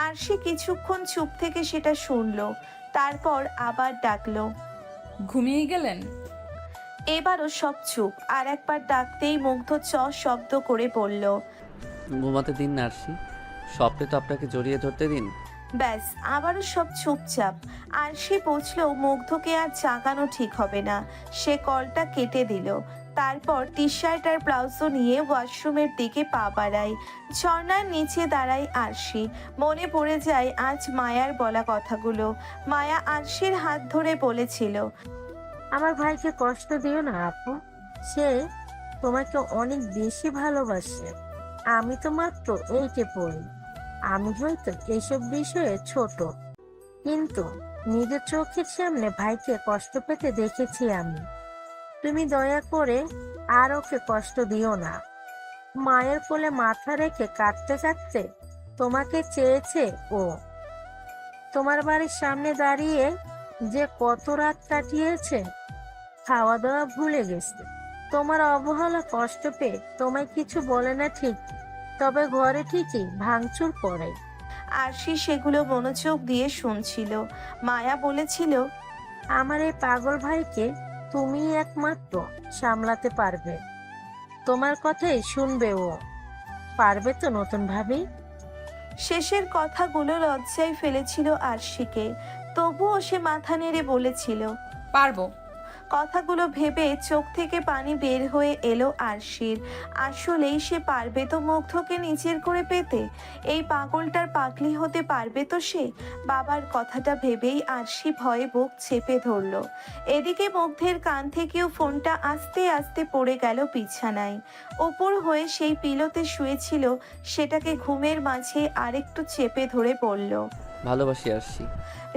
আরশি কিছুক্ষণ চুপ থেকে সেটা শুনলো, তারপর আবার ডাকলো। ঘুমিয়ে গেলেন? এবারও সব চুপ। আর একবার ডাকতেই মুগ্ধ শব্দ করে বলল, ঘুমাতে দিন না আরশি, স্বপ্নে তো আপনাকে জড়িয়ে ধরতে দিন। ব্যাস আবারও সব চুপচাপ। আরশি বুঝলো মুগ্ধকে আর জাগানো ঠিক হবে না। সে কলটা কেটে দিল। তারপর টি শার্ট আর ব্লাউজও নিয়ে ওয়াশরুমের দিকে পা বাড়ায়। ঝর্ণার নিচে দাঁড়ায় আরশি। মনে পড়ে যায় আজ মায়ার বলা কথাগুলো। মায়া আরশির হাত ধরে বলেছিল, আমার ভাইকে কষ্ট দিও না আপু, সে তোমাকে অনেক বেশি ভালোবাসে। আমি তো মাত্র 8-এ পড়ি, আমি হয়তো এইসব বিষয়ে ছোট, কিন্তু নিজের চোখের সামনে ভাইকে কষ্ট পেতে দেখেছি আমি। তুমি দয়া করে আর ওকে কষ্ট দিও না। মায়ের কোলে মাথা রেখে কাঁদতে কাঁদতে তোমাকে চেয়েছে ও। তোমার বাড়ির সামনে দাঁড়িয়ে যে কত রাত কাটিয়েছে, খাওয়া দাওয়া ভুলে গেছে। তোমার অবহেলা কষ্ট পেয়ে তোমায় কিছু বলে না ঠিক, তবে ঘরে ঠিকই ভাঙচুর করে। আরশি সেগুলো মনোযোগ দিয়ে শুনছিল। মায়া বলেছিল, আমার এই পাগল ভাইকে তুমি একমাত্র সামলাতে পারবে। তোমার কথাই শুনবে ও, পারবে তো নতুন ভাবি? শেষের কথাগুলো লজ্জায় ফেলেছিল আরশিকে। তবুও সে মাথা নেড়ে বলেছিল, পারবো। কথাগুলো ভেবে চোখ থেকে পানি বের হয়ে এলো আরশির। আসলেই সে পারবে তো মুগ্ধকে নিজের করে পেতে? এই পাগলটার পাগলি হতে পারবে তো সে? বাবার কথাটা ভেবেই আরশি ভয়ে বুক চেপে ধরল। এদিকে মুগ্ধের কান থেকেও ফোনটা আস্তে আস্তে পড়ে গেল বিছানায়। ওপর হয়ে সেই পিলোতে শুয়েছিল, সেটাকে ঘুমের মাঝে আরেকটু চেপে ধরে পড়ল। ভালোবাসি আরশি।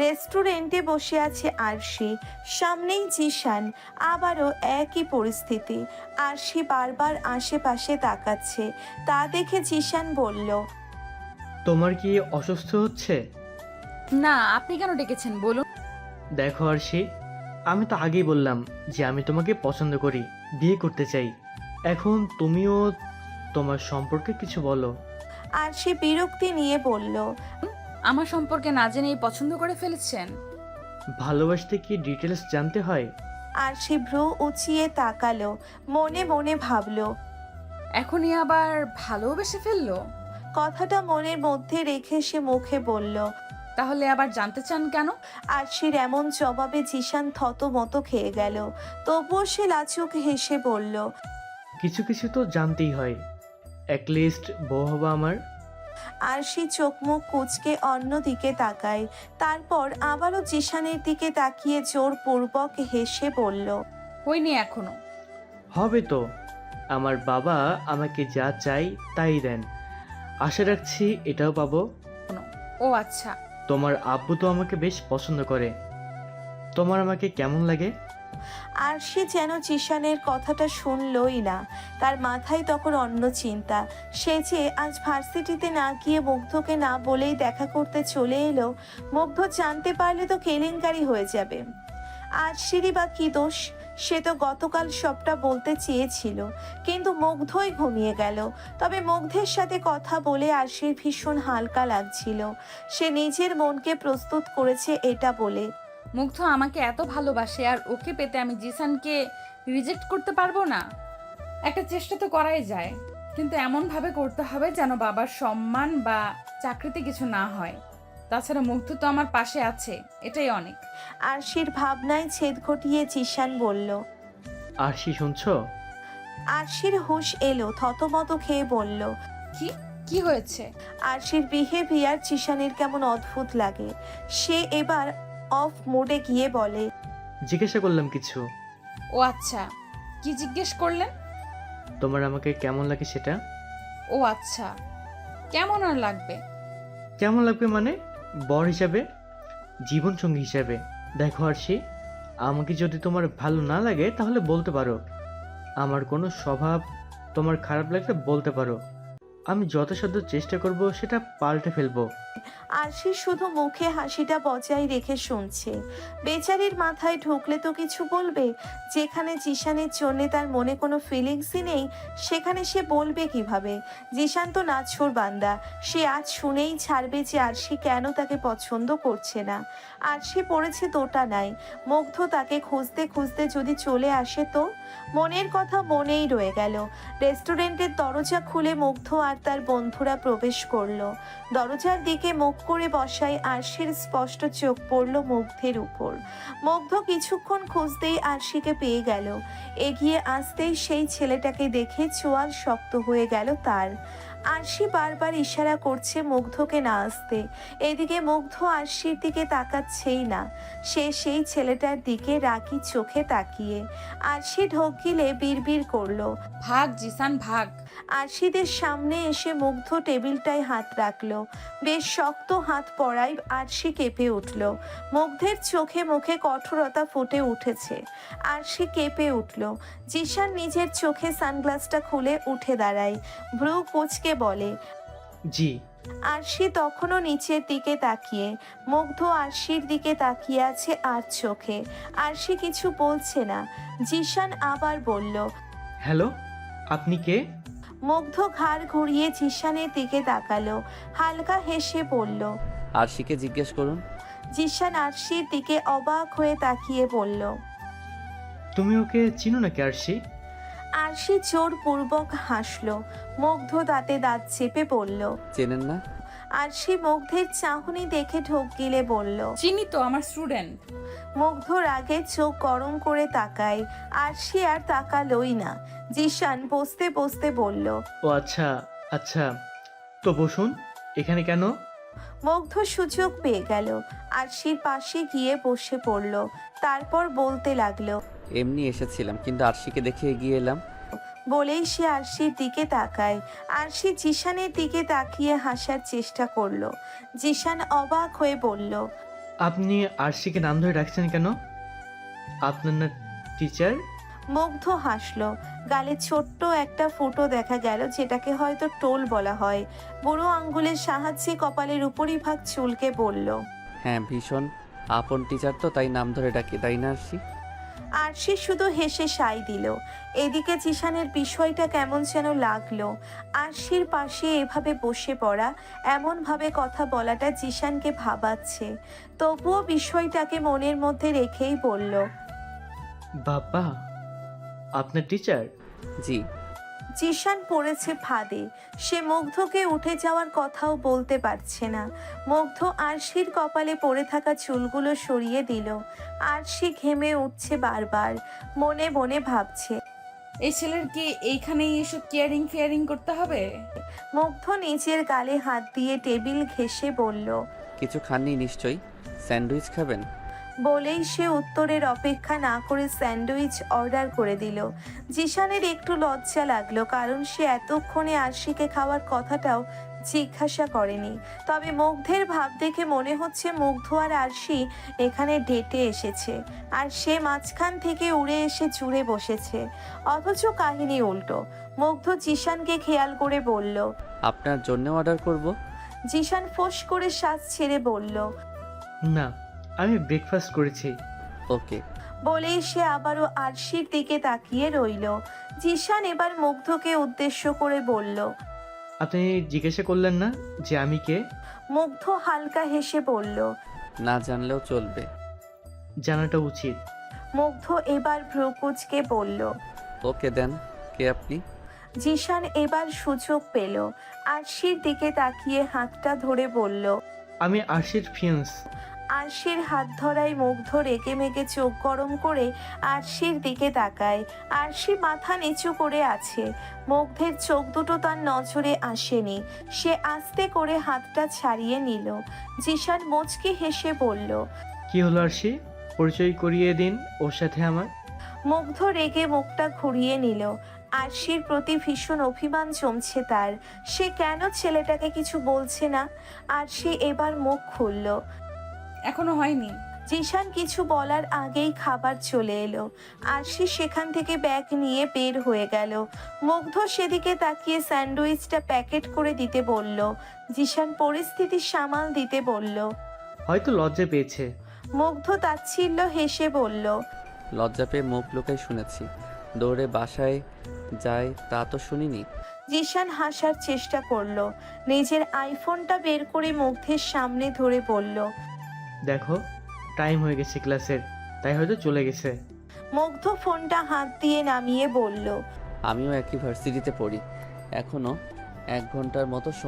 রেস্টুরেন্টে বসে আছে আরশি, সামনেই জিশান। আবারও একই পরিস্থিতি। আরশি বারবার আশেপাশে তাকাচ্ছে। তা দেখে জিশান বলল, তোমার কি অসুস্থ হচ্ছে? না, আপনি কেন ডেকেছেন বলুন? দেখো আরশি, আমি তো আগেই বললাম যে আমি তোমাকে পছন্দ করি, বিয়ে করতে চাই। এখন তুমিও তোমার সম্পর্কে কিছু বলো। আরশি বিরক্তি নিয়ে বলল, আমার সম্পর্কে না জেনেই পছন্দ করে ফেলেছেন? ভালোবাসতে কি ডিটেলস জানতে হয়? আরশি ভ্রু উঁচিয়ে তাকালো, মনে মনে ভাবলো, এখনই আবার ভালোবেসে ফেললো? কথাটা মনের মধ্যে রেখে সে মুখে বলল। তাহলে আবার জানতে চান কেন? আরশির এমন জবাবে জিশান থতমত খেয়ে গেল। তবুও সে লাজুক হেসে বলল, কিছু কিছু তো জানতেই হয়, অ্যাটলিস্ট বউ হবা আমার। আরশি চোখ মুখ কুঁচকে অন্য দিকে তাকায়। তারপর আবারও জিশানের দিকে তাকিয়ে জোরপূর্বক হেসে বলল, হয়নি এখনো। হবে তো, আমার বাবা আমাকে যা চাই তাই দেন, আশা রাখছি এটাও পাবো। ও আচ্ছা। তোমার আব্বু তো আমাকে বেশ পছন্দ করে, তোমার আমাকে কেমন লাগে? আরশি যেন জিশানের কথাটা শুনলই না। তার মাথায় তখন অন্য চিন্তা। সে যে আজ ভার্সিটিতে না গিয়ে মুগ্ধকে না বলেই দেখা করতে চলে এলো, মুগ্ধ জানতে পারলে তো কেলেঙ্কারি হয়ে যাবে। আরশিরই বা কি দোষ? সে তো গতকাল সবটা বলতে চেয়েছিল, কিন্তু মুগ্ধই ঘুমিয়ে গেল। তবে মুগ্ধের সাথে কথা বলে আরশির ভীষণ হালকা লাগছিল। সে নিজের মনকে প্রস্তুত করেছে এটা বলে, মুগ্ধ আমাকে এত ভালোবাসে, আর ওকে পেতে আমি জিসানকে রিজেক্ট করতে পারবো না। একটা চেষ্টা তো করাই যায়, কিন্তু এমনভাবে করতে হবে যেন বাবার সম্মান বা চাকরিতে কিছু না হয়। তাছাড়া মুগ্ধ তো আমার পাশে আছে, এটাই অনেক। আরশির ভাবনায় ছেদ ঘটিয়ে জিশান বলল। আরশি শুনছো? আরশির হুঁশ এলো, থতমত খেয়ে বলল, কি কি হয়েছে? আরশির বিহেভিয়ার জিশানের কেমন অদ্ভুত লাগে। সে এবার অফ মোডে গিয়ে বলে, জিজ্ঞাসা করলাম কিছু। ও আচ্ছা, কি জিজ্ঞেস করলেন? তোমার আমাকে কেমন লাগে সেটা। ও আচ্ছা, কেমন আর লাগবে? কেমন লাগবে মানে? বর হিসাবে, জীবনসঙ্গী হিসাবে। দেখো আরশি, আমাকে যদি তোমার ভালো না লাগে তাহলে বলতে পারো। আমার কোনো স্বভাব তোমার খারাপ লাগলে বলতে পারো, আমি যথাসাধ্য চেষ্টা করব সেটা পাল্টে ফেলবো। আরশি শুধু মুখে হাসিটা বজায় রেখে শুনছে। বেচারির মাথায় ঢুকলে তো কিছু বলবে। যেখানে জিশানের জন্য তার মনে কোনো ফিলিংসই নেই, সেখানে সে বলবে কিভাবে? জিশান তো নাছোড় বান্দা, সে আজ শুনেই ছাড়বে যে আরশি কেন তাকে পছন্দ করছে না। আরশি পড়েছে দোটা নাই, মুগ্ধ তাকে খুঁজতে খুঁজতে যদি চলে আসে তো? মনের কথা মনেই রয়ে গেল। রেস্টুরেন্টের দরজা খুলে মুগ্ধ আর তার বন্ধুরা প্রবেশ করলো। দরজার দিকে মুখ করে বসায় আরশির স্পষ্ট চোখ পড়ল মুগ্ধের উপর। মুগ্ধ কিছুক্ষণ খুঁজতেই আরশিকে পেয়ে গেল। এগিয়ে আসতেই সেই ছেলেটাকে দেখে চোয়াল শক্ত হয়ে গেল তার। আরশি বারবার ইশারা করছে মুগ্ধকে না আসতে। এদিকে মুগ্ধ আরশির দিকে তাকাচ্ছেই না, সে সেই ছেলেটার দিকে রাগী চোখে তাকিয়ে। আরশি ঢোক গিলে বিড়বিড় করলো, ভাগ জিসান ভাগ। আরশিদের সামনে এসে মুগ্ধ টেবিলটায় হাত রাখলো। বেশ শক্ত হাত পড়ায় আরশি কেঁপে উঠল। মুগ্ধের চোখে মুখে কঠোরতা ফুটে উঠেছে। আরশি কেঁপে উঠল। জিশান নিজের চোখে সানগ্লাসটা খুলে উঠে দাঁড়ায়, ভ্রু কুঁচকে বলে, জি। আরশি তখনও নিচের দিকে তাকিয়ে। মুগ্ধ আরশির দিকে তাকিয়ে আছে আর চোখে। আরশি কিছু বলছে না। জিশান আবার বলল, হ্যালো, আপনি কে? মুগ্ধ ঘাড় ঘুরিয়ে জিশানের দিকে তাকালো, হালকা হেসে বলল। আরশিকে জিজ্ঞেস করুন। জিশান আরশির দিকে অবাক হয়ে তাকিয়ে বলল। তুমি ওকে চিনো নাকি আরশি? আরশি জোরপূর্বক হাসলো। মুগ্ধ দাঁতে দাঁত চেপে বলল। চেনেন না? আরশি মুগ্ধের চাহনি দেখে ঢোক গিলে বলল, চিনি তো, আমার স্টুডেন্ট। মুগ্ধ রাগে চোখ গরম করে তাকায়। আরশি আর তাকালোই না। জিশান বসতে বসতে বলল, ও আচ্ছা আচ্ছা, তো বসুন। এখানে কেন? মুগ্ধ সুযোগ পেয়ে গেল, আরশির পাশে গিয়ে বসে পড়ল। তারপর বলতে লাগলো, এমনি এসেছিলাম, কিন্তু আরশিকে দেখে এগিয়ে এলাম। বলেই সে আরশির দিকে তাকায়। আরশি জিশানের দিকে তাকিয়ে হাসার চেষ্টা করলো। জিশান অবাক হয়ে বলল, আপনি আরশিকে নাম ধরে ডাকছেন কেন? আপনার না টিচার? মুগ্ধ হাসলো। গালে ছোট্ট একটা ফুটো দেখা গেল, যেটাকে হয়তো টোল বলা হয়। বুড়ো আঙ্গুলের সাহায্যে কপালের উপরিভাগ চুলকে বলল, হ্যাঁ, ভীষণ আপন টিচার তো, তাই নাম ধরে ডাকি, তাই না আরশি? আরশি শুধু হেসে সায় দিল। এদিকে জিশানের বিষয়টা কেমন যেন লাগলো। আরশির পাশে এভাবে বসে পড়া, এমনভাবে কথা বলাটা জিশানকে ভাবাচ্ছে। তবুও বিষয়টাকে মনের মধ্যে রেখেই বলল, বাবা, আপনার টিচার? জি। জিশান পড়েছে ফাঁদে। সে মুগ্ধকে উঠে যাওয়ার কথাও বলতে পারছে না। মুগ্ধ আরশির কপালে পড়ে থাকা চুলগুলো সরিয়ে দিল। আরশি ঘেমে উঠছে বারবার, মনে মনে ভাবছে, এই ছেলের কি এইখানেই এসব কেয়ারিং ফেয়ারিং করতে হবে? মুগ্ধ নিজের গালে হাত দিয়ে টেবিল ঘেঁষে বলল। কিছু খাননি নিশ্চয়ই, স্যান্ডউইচ খাবেন? বলেই সে উত্তরের অপেক্ষা না করে স্যান্ডউইচ অর্ডার করে দিল। জিশানের একটু লজ্জা লাগলো, কারণ সে এতক্ষণে আরশিকে খাওয়ার কথাটাও জিজ্ঞাসা করেনি। তবে মুগ্ধের ভাব দেখে মনে হচ্ছে মুগ্ধ আর আরশি এখানে ডেটে এসেছে, আর সে মাঝখান থেকে উড়ে এসে জুড়ে বসেছে। অথচ কাহিনী উল্টো। মুগ্ধ জিশানকে খেয়াল করে বলল, আপনার জন্য অর্ডার করব? জিশান ফোঁস করে শ্বাস ছেড়ে বলল, না, আমি ব্রেকফাস্ট করেছি। ওকে। বলেই সে আবারও আরশির দিকে তাকিয়ে রইল। জিশান এবার মুগ্ধকে উদ্দেশ্য করে বলল, আপনি জিজ্ঞাসা করলেন না যে আমি কে? মুগ্ধ হালকা হেসে বলল, না জানলেও চলবে। জানাটা উচিত। মুগ্ধ এবার ভ্রুকুচকে বলল। ওকে দেন, কে আপনি? জিশান এবার সুযোগ পেল। আরশির দিকে তাকিয়ে হাতটা ধরে বলল। আমি আরশির ফিয়ান্স। আরশির হাত ধরায় মুগ্ধ রেগে মেগে চোখ গরম করে আরশির দিকে তাকায়। আরশি মাথা নিচু করে আছে। মুগ্ধের চোখ দুটো তার নজরে আসেনি। সে আস্তে করে হাতটা ছাড়িয়ে নিল। জিশান মুচকি হেসে বলল। কি হলো আরশি, পরিচয় করিয়ে দিন ওর সাথে আমার। মুগ্ধ রেগে মুখটা ঘুরিয়ে নিল। আরশির প্রতি ভীষণ অভিমান জমছে তার। সে কেন ছেলেটাকে কিছু বলছে না? আরশি এবার মুখ খুলল। এখনো হয়নি। জিশান কিছু বলার আগেই খাবার চলে এলো। আরশি সেখান থেকে ব্যাগ নিয়ে বের হয়ে গেল। মুগ্ধ সেদিকে তাকিয়ে স্যান্ডউইচটা প্যাকেট করে দিতে বলল। জিশান পরিস্থিতি সামাল দিতে বলল। হয়তো লজ্জা পেয়েছে। মুগ্ধ তাচ্ছিল্য হেসে বলল। লজ্জা পেয়ে মুখ লুকাই শুনেছি, দৌড়ে বাসায় যায় তা তো শুনিনি। জিশান হাসার চেষ্টা করলো। নিজের আইফোনটা বের করে মুগ্ধের সামনে ধরে বলল। দেখো, টাইম হয়ে গেছে ক্লাসের, তাই হয়তো চলে গেছে। মুগ্ধ ফোনটা হাত দিয়ে নামিয়ে বলল। আমিও একই ভার্সিটিতে পড়ি, এখনো 1 ঘন্টার মতো